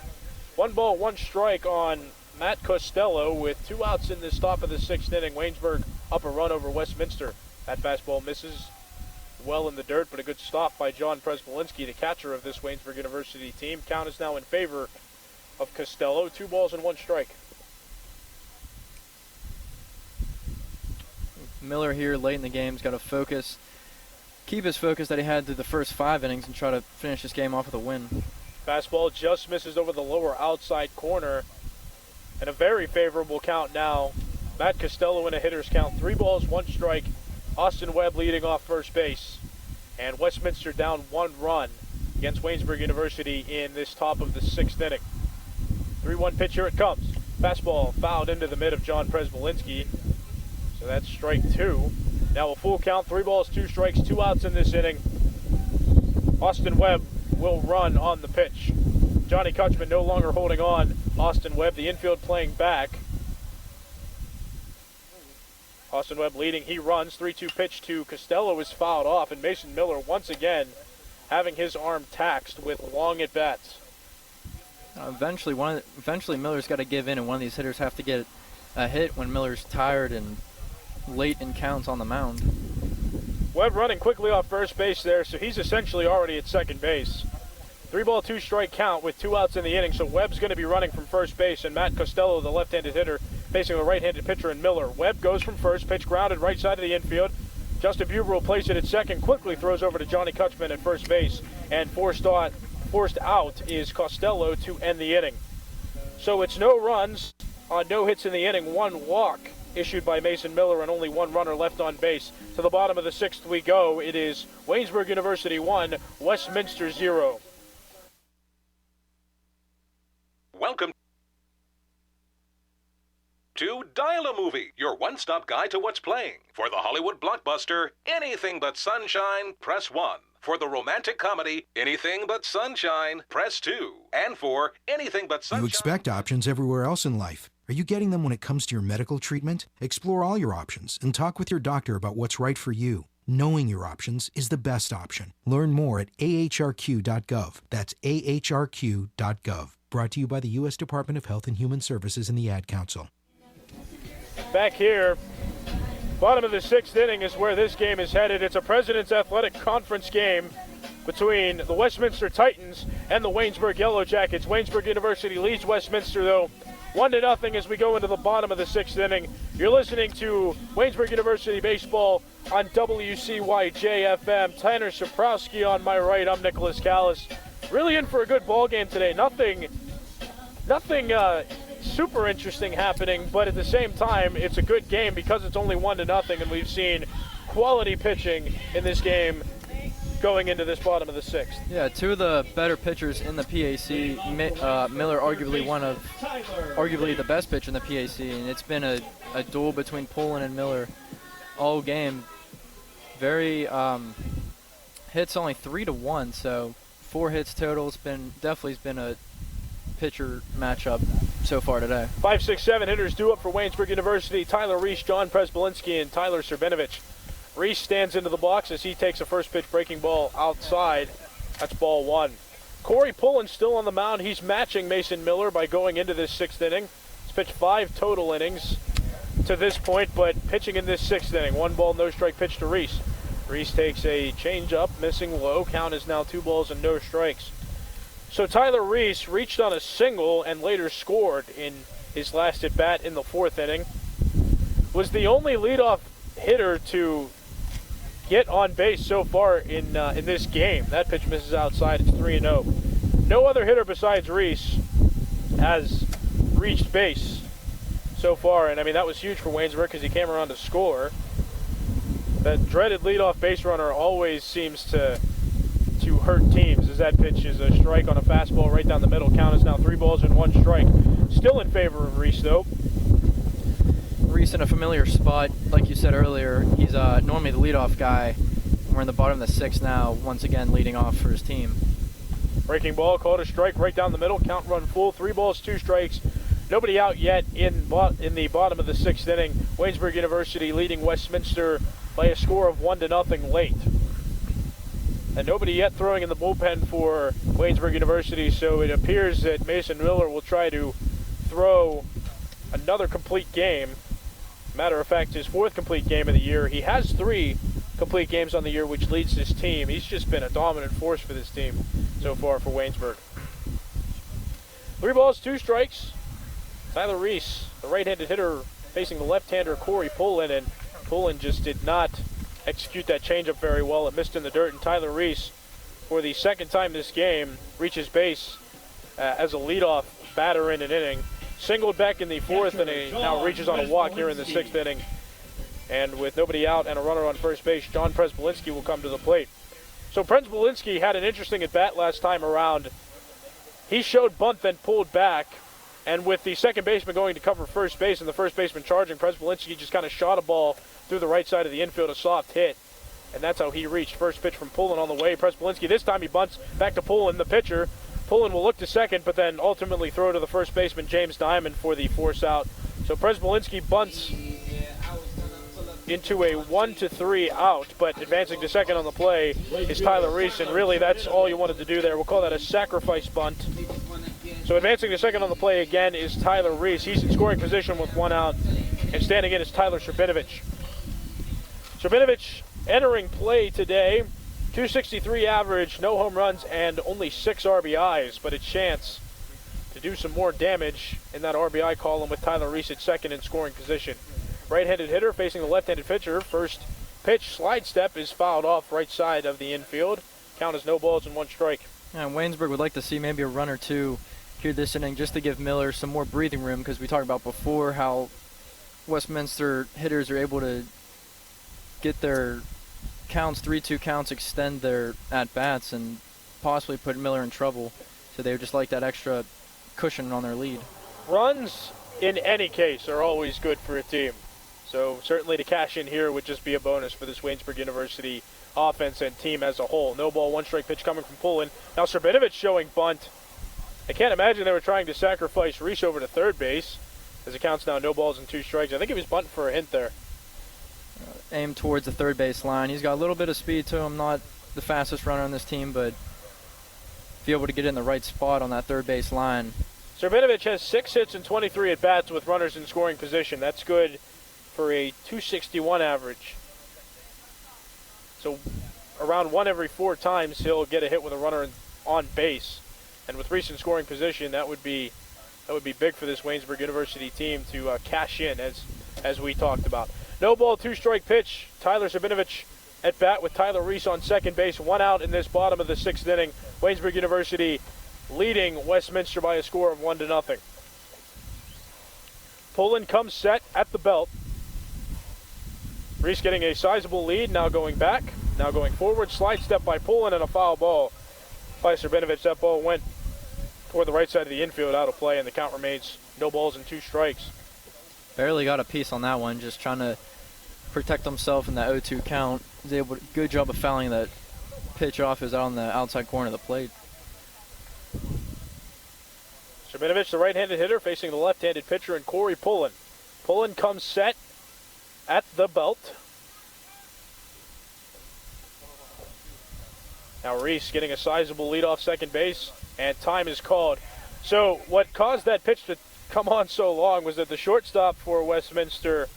1 ball, 1 strike on Matt Costello with 2 outs in this top of the 6th inning. Waynesburg up a run over Westminster. That fastball misses well in the dirt, but a good stop by John Prespolinski, the catcher of this Waynesburg University team. Count is now in favor of Costello. 2 balls and 1 strike. Miller here late in the game has got to focus, keep his focus that he had through the first 5 innings and try to finish this game off with a win. Fastball just misses over the lower outside corner. And a very favorable count now. Matt Costello in a hitter's count. 3 balls, 1 strike. Austin Webb leading off first base. And Westminster down 1 run against Waynesburg University in this top of the 6th inning. 3-1 pitch, here it comes. Fastball fouled into the mid of John Prespolinski. So that's strike 2. Now a full count, 3 balls, 2 strikes, 2 outs in this inning. Austin Webb will run on the pitch. Johnny Kutchman no longer holding on. Austin Webb, the infield playing back. Austin Webb leading, he runs. 3-2 pitch to Costello is fouled off, and Mason Miller once again having his arm taxed with long at-bats. Eventually Miller's got to give in, and one of these hitters have to get a hit when Miller's tired and late in counts on the mound. Webb running quickly off first base there, so he's essentially already at second base. 3 ball, 2 strike count with 2 outs in the inning, so Webb's going to be running from first base, and Matt Costello, the left-handed hitter, facing the right-handed pitcher in Miller. Webb goes from first, pitch grounded right side of the infield. Justin Buberl plays it at second, quickly throws over to Johnny Kutchman at first base, and forced out is Costello to end the inning. So it's no runs on no hits in the inning, 1 walk issued by Mason Miller, and only 1 runner left on base. To the bottom of the 6th we go. It is Waynesburg University 1, Westminster 0. Welcome to Dial-A-Movie, your one-stop guide to what's playing. For the Hollywood blockbuster, Anything But Sunshine, press 1. For the romantic comedy, Anything But Sunshine, press 2. And for Anything But Sunshine... You expect options everywhere else in life. Are you getting them when it comes to your medical treatment? Explore all your options and talk with your doctor about what's right for you. Knowing your options is the best option. Learn more at ahrq.gov. That's ahrq.gov. Brought to you by the U.S. Department of Health and Human Services and the Ad Council. Back here, bottom of the 6th inning is where this game is headed. It's a President's Athletic Conference game between the Westminster Titans and the Waynesburg Yellow Jackets. Waynesburg University leads Westminster, though, 1-0 as we go into the bottom of the 6th inning. You're listening to Waynesburg University Baseball on WCYJ FM. Tanner Saprowski on my right. I'm Nicholas Callas. Really in for a good ball game today. Nothing super interesting happening, but at the same time, it's a good game because it's only 1-0, and we've seen quality pitching in this game going into this bottom of the 6th. Yeah, two of the better pitchers in the PAC. Miller, arguably the best pitcher in the PAC, and it's been a duel between Poland and Miller all game. Very hits only 3-1, so 4 hits total. It's definitely been a pitcher matchup so far today. 5, 6, 7 hitters due up for Waynesburg University. Tyler Reese, John Presbolinski, and Tyler Serbinovich. Reese stands into the box as he takes a first pitch breaking ball outside. That's ball 1. Corey Pullen still on the mound. He's matching Mason Miller by going into this 6th inning. He's pitched 5 total innings to this point, but pitching in this 6th inning. 1 ball, no strike pitch to Reese. Reese takes a changeup, missing low. Count is now 2 balls and no strikes. So Tyler Reese reached on a single and later scored in his last at bat in the 4th inning. Was the only leadoff hitter to get on base so far in this game. That pitch misses outside. It's 3-0. No other hitter besides Reese has reached base so far, and I mean that was huge for Waynesburg because he came around to score. That dreaded leadoff base runner always seems to hurt teams, as that pitch is a strike on a fastball right down the middle. Count is now 3 balls and 1 strike. Still in favor of Reese, though. Reese in a familiar spot, like you said earlier. He's normally the leadoff guy. We're in the bottom of the 6th now, once again leading off for his team. Breaking ball, called a strike right down the middle. Count run full, 3 balls, 2 strikes. Nobody out yet in the bottom of the 6th inning. Waynesburg University leading Westminster by a score of 1-0 late. And nobody yet throwing in the bullpen for Waynesburg University, so it appears that Mason Miller will try to throw another complete game. Matter of fact, his 4th complete game of the year. He has 3 complete games on the year, which leads his team. He's just been a dominant force for this team so far for Waynesburg. 3 balls, 2 strikes. Tyler Reese, the right-handed hitter, facing the left-hander Corey Pullen, and Pullen just did not execute that changeup very well. It missed in the dirt, and Tyler Reese, for the 2nd time this game, reaches base as a leadoff batter in an inning. Singled back in the 4th, and he now reaches on a walk here in the 6th inning. And with nobody out and a runner on first base, John Presbolinski will come to the plate. So Presbolinski had an interesting at-bat last time around. He showed bunt, then pulled back. And with the second baseman going to cover first base and the first baseman charging, Presbolinski just kind of shot a ball through the right side of the infield, a soft hit. And that's how he reached. First pitch from Pullen on the way. Presbolinski, this time he bunts back to Pullen, the pitcher. Pullen will look to second, but then ultimately throw to the first baseman, James Diamond, for the force out. So Presbolinski bunts into a 1-3 out, but advancing to second on the play is Tyler Reese, and really that's all you wanted to do there. We'll call that a sacrifice bunt. So advancing to second on the play again is Tyler Reese. He's in scoring position with 1 out, and standing in is Tyler Serbinovich. Serbinovich entering play today, 263 average, no home runs, and only 6 RBIs, but a chance to do some more damage in that RBI column with Tyler Reese at second in scoring position. Right-handed hitter facing the left-handed pitcher. First pitch, slide step, is fouled off right side of the infield. Count is no balls and 1 strike. Yeah, and Waynesburg would like to see maybe a run or 2 here this inning just to give Miller some more breathing room, because we talked about before how Westminster hitters are able to get their counts, 3-2 counts, extend their at-bats, and possibly put Miller in trouble. So they would just like that extra cushion on their lead. Runs in any case, are always good for a team. So certainly to cash in here would just be a bonus for this Waynesburg University offense and team as a whole. No ball, 1-strike pitch coming from Pullen. Now Srbinovic showing bunt. I can't imagine they were trying to sacrifice Reese over to third base, as it counts now 2 balls and 2 strikes. I think he was bunting for a hint there. Aim towards the third base line. He's got a little bit of speed to him, not the fastest runner on this team, but be able to get in the right spot on that third base line. Srbinovic has 6 hits and 23 at-bats with runners in scoring position. That's good for a .261 average. So around 1 every 4 times he'll get a hit with a runner on base. And with recent scoring position, that would be big for this Waynesburg University team to cash in, as we talked about. No ball, 2-strike pitch. Tyler Srbinovic at bat with Tyler Reese on second base. 1 out in this bottom of the 6th inning. Waynesburg University leading Westminster by a score of 1-0. Pullen comes set at the belt. Reese getting a sizable lead, now going back, now going forward. Slide step by Pullen and a foul ball by Srbinovic. That ball went toward the right side of the infield, out of play, and the count remains 0 balls and 2 strikes. Barely got a piece on that one, just trying to protect himself in that 0-2 count. Was able to, good job of fouling that pitch off. Is out on the outside corner of the plate. Srbinovic, the right-handed hitter, facing the left-handed pitcher, and Corey Pullen. Pullen comes set at the belt. Now Reese getting a sizable lead off second base, and time is called. So what caused that pitch to come on so long was that the shortstop for Westminster,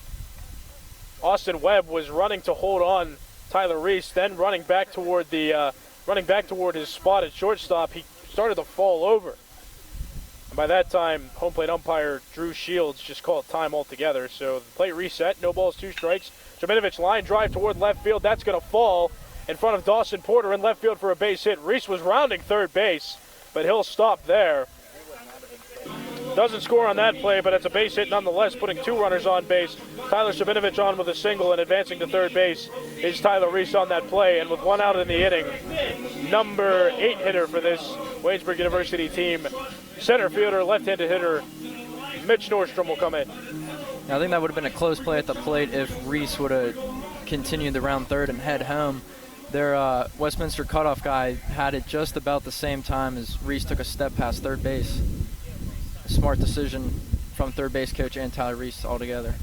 Austin Webb, was running to hold on Tyler Reese, then running back toward his spot at shortstop. He started to fall over. And by that time, home plate umpire Drew Shields just called time altogether. So the plate reset, 0 balls, 2 strikes. Srbinovic line drive toward left field. That's going to fall in front of Dawson Porter in left field for a base hit. Reese was rounding third base, but he'll stop there. Doesn't score on that play, but it's a base hit nonetheless, putting 2 runners on base. Tyler Srbinovic on with a single, and advancing to third base is Tyler Reese on that play. And with 1 out in the inning, number 8 hitter for this Waynesburg University team, center fielder, left-handed hitter, Mitch Nordstrom will come in. I think that would have been a close play at the plate if Reese would have continued the round third and head home. Their Westminster cutoff guy had it just about the same time as Reese took a step past third base. A smart decision from third base coach and Tyler Reese altogether.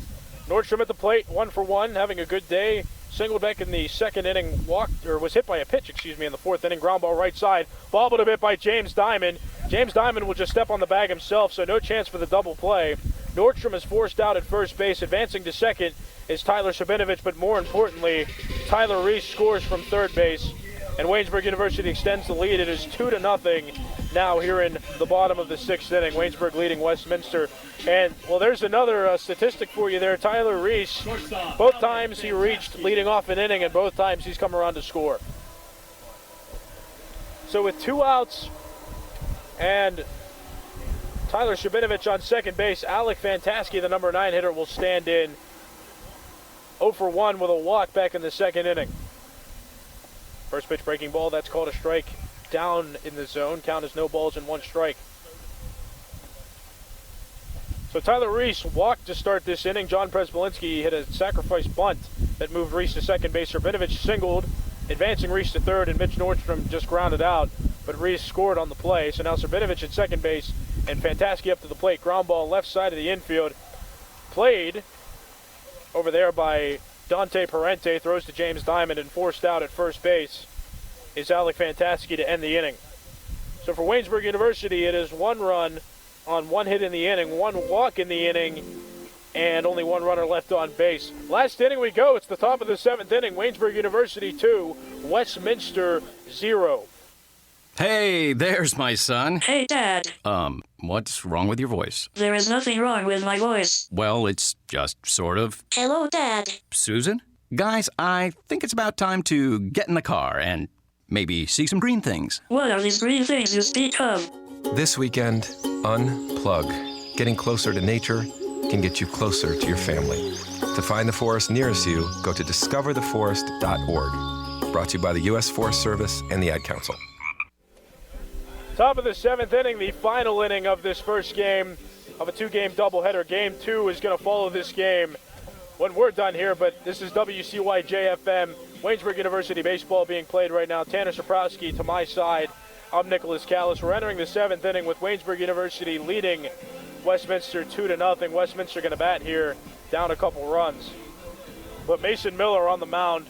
Nordstrom at the plate, 1 for 1, having a good day. Singled back in the 2nd inning, was hit by a pitch, in the 4th inning. Ground ball right side, bobbled a bit by James Diamond. James Diamond will just step on the bag himself, so no chance for the double play. Nordstrom is forced out at first base. Advancing to second is Tyler Srbinovic, but more importantly, Tyler Reese scores from third base, and Waynesburg University extends the lead. It is 2-0 now here in the bottom of the 6th inning. Waynesburg leading Westminster. And, well, there's another statistic for you there. Tyler Reese, both times he reached leading off an inning, and both times he's come around to score. So with 2 outs and Tyler Srbinovic on second base, Alec Fantaski, the number 9 hitter, will stand in 0 for 1 with a walk back in the 2nd inning. First pitch breaking ball, that's called a strike down in the zone. Count is 0 balls and 1 strike. So Tyler Reese walked to start this inning. John Prespolinski hit a sacrifice bunt that moved Reese to second base. Srbinovic singled, advancing Reese to third, and Mitch Nordstrom just grounded out, but Reese scored on the play. So now Srbinovic at second base and Fantaski up to the plate. Ground ball left side of the infield. Played over there by Dante Parente, throws to James Diamond, and forced out at first base is Alec Fantaski to end the inning. So for Waynesburg University, it is 1 run on 1 hit in the inning, 1 walk in the inning, and only 1 runner left on base. Last inning we go. It's the top of the 7th inning. Waynesburg University 2, Westminster 0. Hey, there's my son. Hey, Dad. What's wrong with your voice? There is nothing wrong with my voice. Well, it's just sort of. Hello, Dad. Susan? Guys, I think it's about time to get in the car and maybe see some green things. What are these green things you speak of? This weekend, unplug. Getting closer to nature can get you closer to your family. To find the forest nearest you, go to discovertheforest.org. Brought to you by the U.S. Forest Service and the Ad Council. Top of the 7th inning, the final inning of this first game. of a two-game doubleheader. Game 2 is going to follow this game when we're done here, but this is WCYJ FM, Waynesburg University baseball being played right now. Tanner Saprowski to my side. I'm Nicholas Callas. We're entering the 7th inning with Waynesburg University leading Westminster 2-0. Westminster going to bat here, down a couple runs. But Mason Miller on the mound,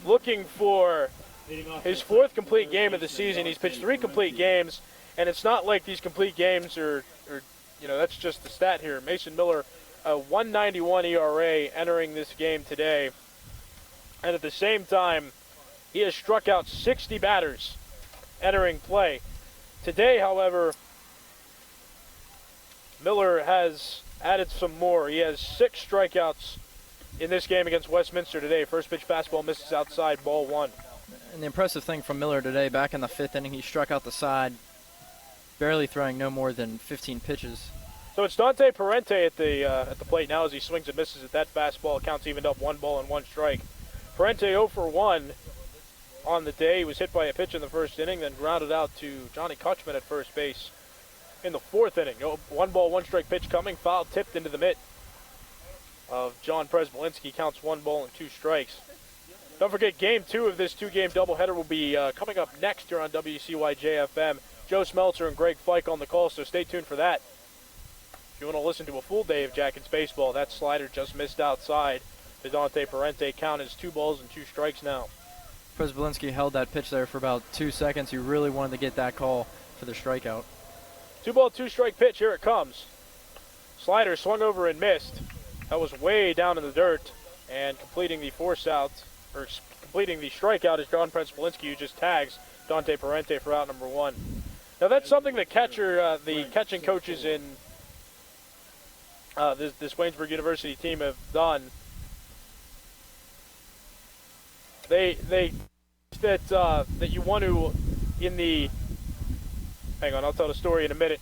looking for his 4th complete game of the season. He's pitched 3 complete games, and it's not like these complete games are that's just the stat here. Mason Miller, a 191 ERA entering this game today. And at the same time, he has struck out 60 batters entering play. Today, however, Miller has added some more. He has 6 strikeouts in this game against Westminster today. First pitch fastball misses outside, ball 1. And the impressive thing from Miller today, back in the 5th inning, he struck out the side, barely throwing no more than 15 pitches. So it's Dante Parente at the plate now as he swings and misses at that fastball. Counts evened up 1 ball and 1 strike. Parente 0 for 1 on the day. He was hit by a pitch in the 1st inning, then grounded out to Johnny Kutchman at first base in the 4th inning. 1 ball, 1 strike pitch coming, foul tipped into the mitt of John Presbolinski. Counts 1 ball and 2 strikes. Don't forget, Game 2 of this 2-game doubleheader will be coming up next here on WCYJ FM. Joe Smeltzer and Greg Fike on the call, so stay tuned for that. If you want to listen to a full day of Jackets baseball, that slider just missed outside. The Dante Parente count is 2 balls and 2 strikes now. Presbolinski held that pitch there for about 2 seconds. He really wanted to get that call for the strikeout. 2 ball, 2 strike pitch. Here it comes. Slider swung over and missed. That was way down in the dirt. And completing the completing the strikeout is John Presbolinski, who just tags Dante Parente for out number 1. Now that's something that the catching coaches in this Waynesburg University team have done. That you want to hang on, I'll tell the story in a minute.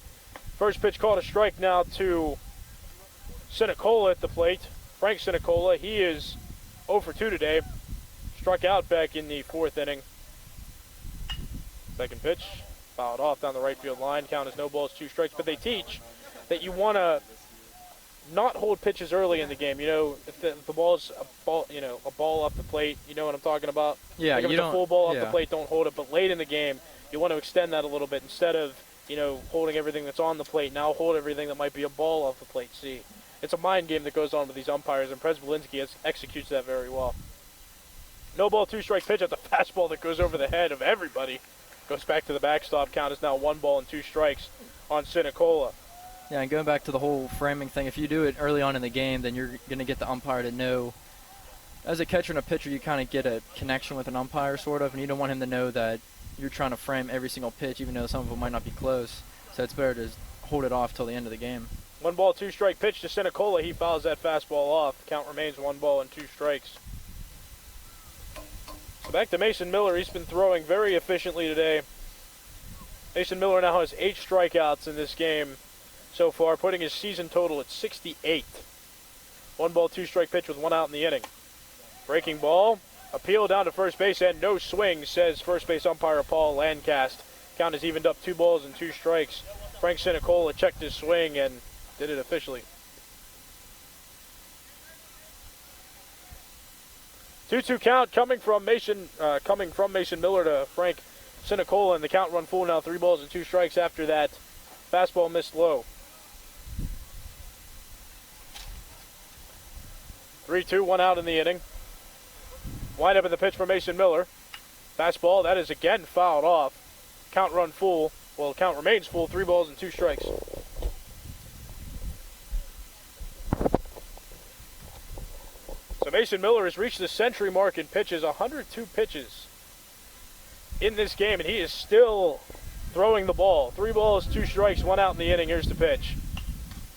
First pitch called a strike now to Sinicola at the plate. Frank Sinicola, he is 0 for 2 today. Struck out back in the 4th inning. Second pitch, fouled off down the right field line. Count is no balls, 2 strikes. But they teach that you want to not hold pitches early in the game. If the ball's a ball up the plate, you know what I'm talking about? Yeah, like if it's a full ball up the plate, don't hold it. But late in the game, you want to extend that a little bit. Instead of, holding everything that's on the plate, now hold everything that might be a ball off the plate. See, it's a mind game that goes on with these umpires, and Presbolinski executes that very well. No ball, 2 strike pitch at the fastball that goes over the head of everybody. Goes back to the backstop. Count is now 1 ball and 2 strikes on Sinicola. Yeah, and going back to the whole framing thing, if you do it early on in the game, then you're going to get the umpire to know. As a catcher and a pitcher, you kind of get a connection with an umpire, sort of, and you don't want him to know that you're trying to frame every single pitch, even though some of them might not be close. So it's better to hold it off till the end of the game. 1 ball, 2 strike pitch to Sinicola. He fouls that fastball off. Count remains 1 ball and 2 strikes. So back to Mason Miller. He's been throwing very efficiently today. Mason Miller now has 8 strikeouts in this game so far, putting his season total at 68. 1 ball, 2 strike pitch with 1 out in the inning. Breaking ball, appeal down to first base and no swing, says first base umpire Paul Landcast. Count is evened up 2 balls and 2 strikes. Frank Sinicola checked his swing and did it officially. 2-2 count coming from Mason Miller to Frank Sinicola, and the count run full now. 3 balls and 2 strikes after that fastball missed low. 3-2, 1 out in the inning. Wind up in the pitch for Mason Miller. Fastball, that is again fouled off. Count run full. Well, count remains full. 3 balls and 2 strikes. So Mason Miller has reached the century mark in pitches, 102 pitches in this game, and he is still throwing the ball. 3 balls, 2 strikes, 1 out in the inning. Here's the pitch.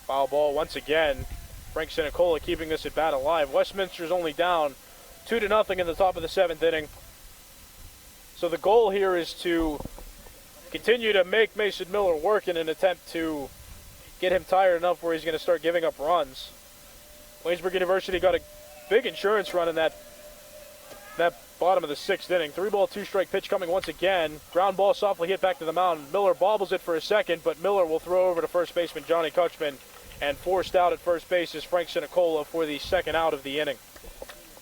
Foul ball once again. Frank Sinicola keeping this at bat alive. Westminster's only down 2-0 in the top of the 7th inning. So the goal here is to continue to make Mason Miller work in an attempt to get him tired enough where he's going to start giving up runs. Waynesburg University got a big insurance run in that bottom of the 6th inning. 3-ball, 2-strike pitch coming once again. Ground ball softly hit back to the mound. Miller bobbles it for a second, but Miller will throw over to first baseman Johnny Kutchman, and forced out at first base is Frank Sinicola for the second out of the inning.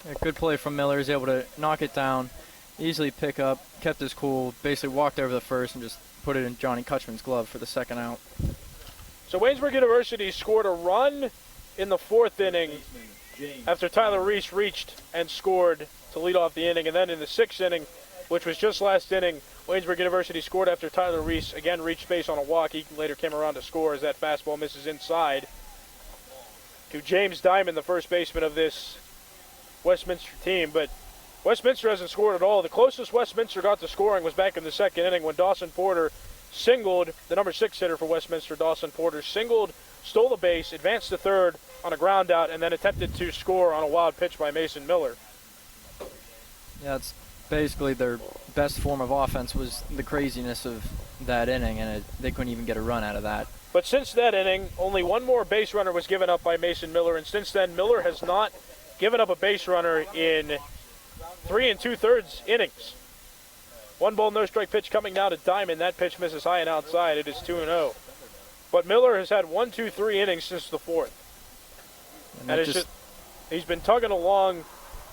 A good play from Miller. He's able to knock it down, easily pick up, kept his cool, basically walked over the first and just put it in Johnny Kutchman's glove for the second out. So Waynesburg University scored a run in the 4th inning after Tyler Reese reached and scored to lead off the inning. And then in the 6th inning, which was just last inning, Waynesburg University scored after Tyler Reese again reached base on a walk. He later came around to score as that fastball misses inside to James Diamond, the first baseman of this Westminster team. But Westminster hasn't scored at all. The closest Westminster got to scoring was back in the 2nd inning when Dawson Porter singled, the number 6 hitter for Westminster, Dawson Porter, singled, stole the base, advanced to third on a ground out, and then attempted to score on a wild pitch by Mason Miller. Yeah, it's basically their best form of offense was the craziness of that inning, and they couldn't even get a run out of that. But since that inning, only one more base runner was given up by Mason Miller, and since then, Miller has not given up a base runner in 3 2/3 innings. 1-ball, no-strike pitch coming now to Diamond. That pitch misses high and outside. It is 2-0. But Miller has had 1, 2, 3 innings since the 4th. And it's just, he's been tugging along,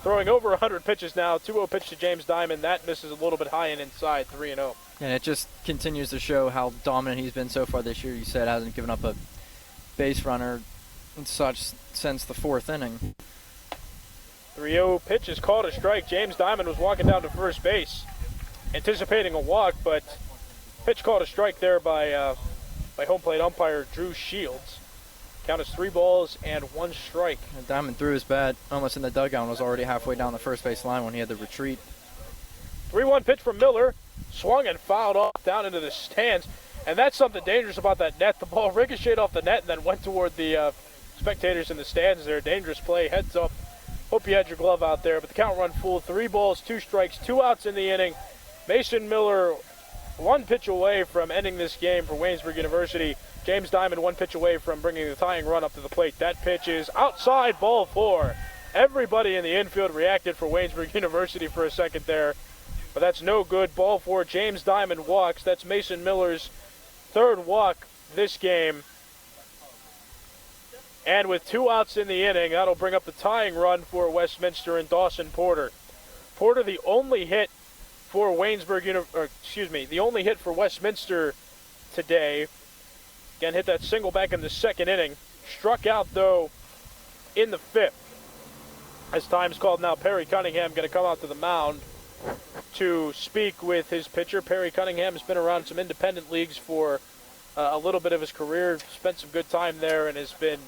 throwing over 100 pitches now. 2-0 pitch to James Diamond. That misses a little bit high and inside, 3-0. And it just continues to show how dominant he's been so far this year. You said hasn't given up a base runner and such since the 4th inning. 3-0 pitch is called a strike. James Diamond was walking down to first base, anticipating a walk, but pitch called a strike there by home plate umpire Drew Shields. Count is 3 balls and 1 strike. And Diamond threw his bat almost in the dugout and was already halfway down the first base line when he had the retreat. 3-1 pitch from Miller. Swung and fouled off down into the stands. And that's something dangerous about that net. The ball ricocheted off the net and then went toward the spectators in the stands there. Dangerous play. Heads up. Hope you had your glove out there. But the count run full. 3 balls, 2 strikes, 2 outs in the inning. Mason Miller 1 pitch away from ending this game for Waynesburg University. James Diamond 1 pitch away from bringing the tying run up to the plate. That pitch is outside, ball 4. Everybody in the infield reacted for Waynesburg University for a second there. But that's no good. Ball 4. James Diamond walks. That's Mason Miller's 3rd walk this game. And with 2 outs in the inning, that'll bring up the tying run for Westminster and Dawson Porter. Porter, the only hit for the only hit for Westminster today. Again, hit that single back in the 2nd inning. Struck out, though, in the 5th. As time's called now, Perry Cunningham going to come out to the mound to speak with his pitcher. Perry Cunningham has been around some independent leagues for a little bit of his career, spent some good time there, and has been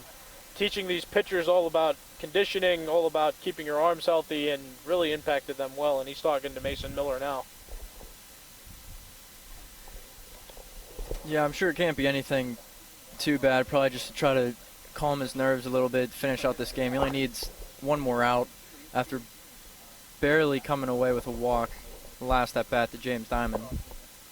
teaching these pitchers all about conditioning, all about keeping your arms healthy, and really impacted them well. And he's talking to Mason Miller now. Yeah, I'm sure it can't be anything too bad. Probably just to try to calm his nerves a little bit, finish out this game. He only needs 1 more out after barely coming away with a walk the last at bat to James Diamond.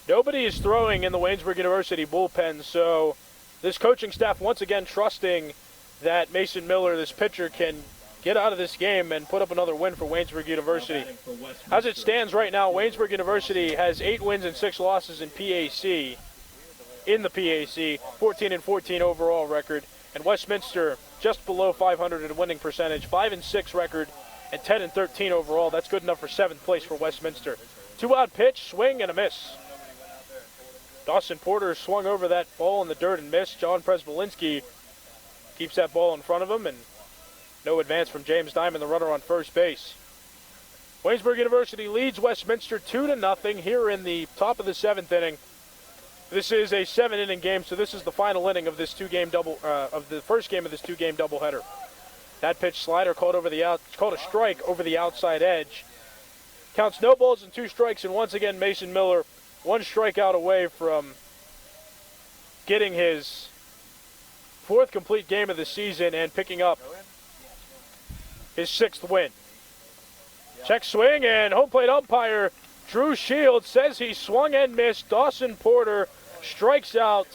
Nobody is throwing in the Waynesburg University bullpen, so this coaching staff once again trusting that Mason Miller, this pitcher, can get out of this game and put up another win for Waynesburg University. As it stands right now, Waynesburg University has 8 wins and 6 losses in PAC. In the PAC, 14-14 overall record, and Westminster just below 500 in a winning percentage, 5-6 record, and 10-13 overall. That's good enough for 7th place for Westminster. 2-out pitch, swing and a miss. Dawson Porter swung over that ball in the dirt and missed. John Presbolinski keeps that ball in front of him, and no advance from James Diamond, the runner on first base. Waynesburg University leads Westminster 2-0 here in the top of the 7th inning. This is a 7-inning game, so this is the final inning of this of the first game of this 2-game doubleheader. That pitch slider called a strike over the outside edge. Counts no balls and 2 strikes, and once again Mason Miller 1 strikeout away from getting his 4th complete game of the season and picking up his 6th win. Check swing, and home plate umpire Drew Shields says he swung and missed. Dawson Porter strikes out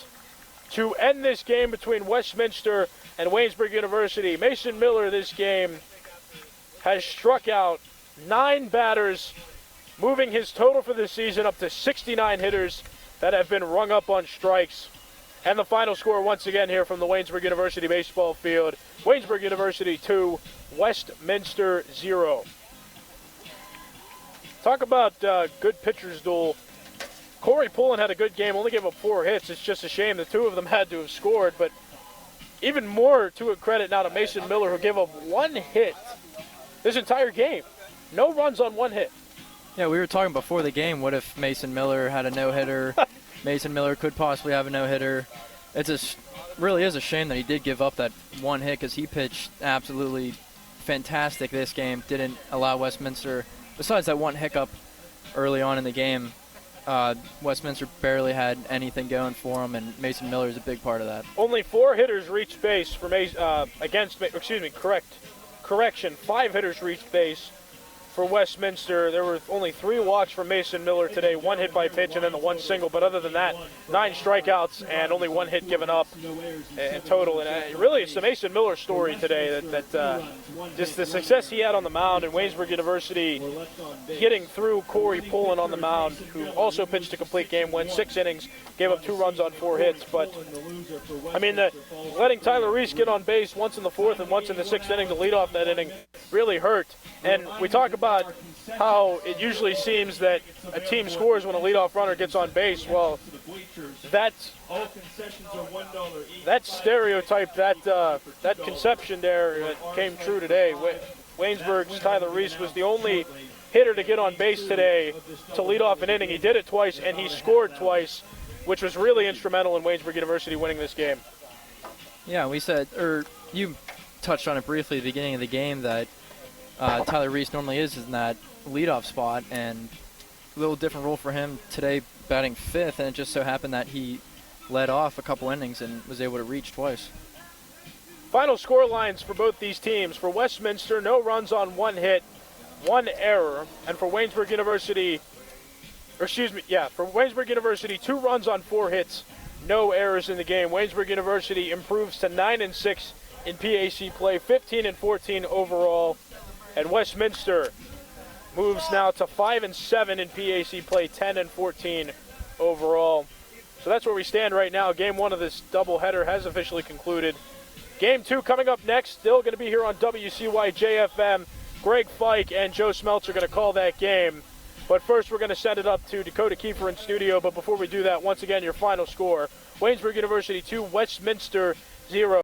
to end this game between Westminster and Waynesburg University. Mason Miller this game has struck out 9 batters, moving his total for this season up to 69 hitters that have been rung up on strikes. And the final score once again here from the Waynesburg University baseball field. Waynesburg University 2, Westminster 0. Talk about good pitcher's duel. Corey Pullen had a good game, only gave up 4 hits. It's just a shame the 2 of them had to have scored. But even more to a credit now to Mason Miller, who gave up 1 hit this entire game. No runs on 1 hit. Yeah, we were talking before the game, what if Mason Miller had a no-hitter? Mason Miller could possibly have a no-hitter. It really is a shame that he did give up that 1 hit because he pitched absolutely fantastic this game. Didn't allow Westminster, besides that 1 hiccup early on in the game, Westminster barely had anything going for him, and Mason Miller is a big part of that. Only 4 hitters reached base for 5 hitters reached base for Westminster. There were only 3 walks from Mason Miller today, 1 hit by pitch and then the 1 single. But other than that, 9 strikeouts and only 1 hit given up in total. And really, it's the Mason Miller story today that just the success he had on the mound, and Waynesburg University getting through Corey Pullen on the mound, who also pitched a complete game, went 6 innings, gave up 2 runs on 4 hits. But I mean, letting Tyler Reese get on base once in the 4th and once in the 6th inning to lead off that inning really hurt. And we talk about how it usually seems that a team scores when a leadoff runner gets on base. Well, that stereotype, that conception there came true today. Waynesburg's Tyler Reese was the only hitter to get on base today to lead off an inning. He did it twice, and he scored twice, which was really instrumental in Waynesburg University winning this game. Yeah, we said, or you touched on it briefly at the beginning of the game, that Tyler Reese normally is in that leadoff spot, and a little different role for him today, batting 5th, and it just so happened that he led off a couple innings and was able to reach twice. Final score lines for both these teams. For Westminster, no runs on 1 hit, 1 error, and for Waynesburg University, for Waynesburg University, 2 runs on 4 hits, no errors in the game. Waynesburg University improves to 9-6 in PAC play, 15-14 overall. And Westminster moves now to 5-7 in PAC play, 10-14 overall. So that's where we stand right now. Game 1 of this doubleheader has officially concluded. Game 2 coming up next, still going to be here on WCYJ FM. Greg Fike and Joe Smeltz are going to call that game. But first, we're going to send it up to Dakota Kiefer in studio. But before we do that, once again, your final score: Waynesburg University 2, Westminster 0.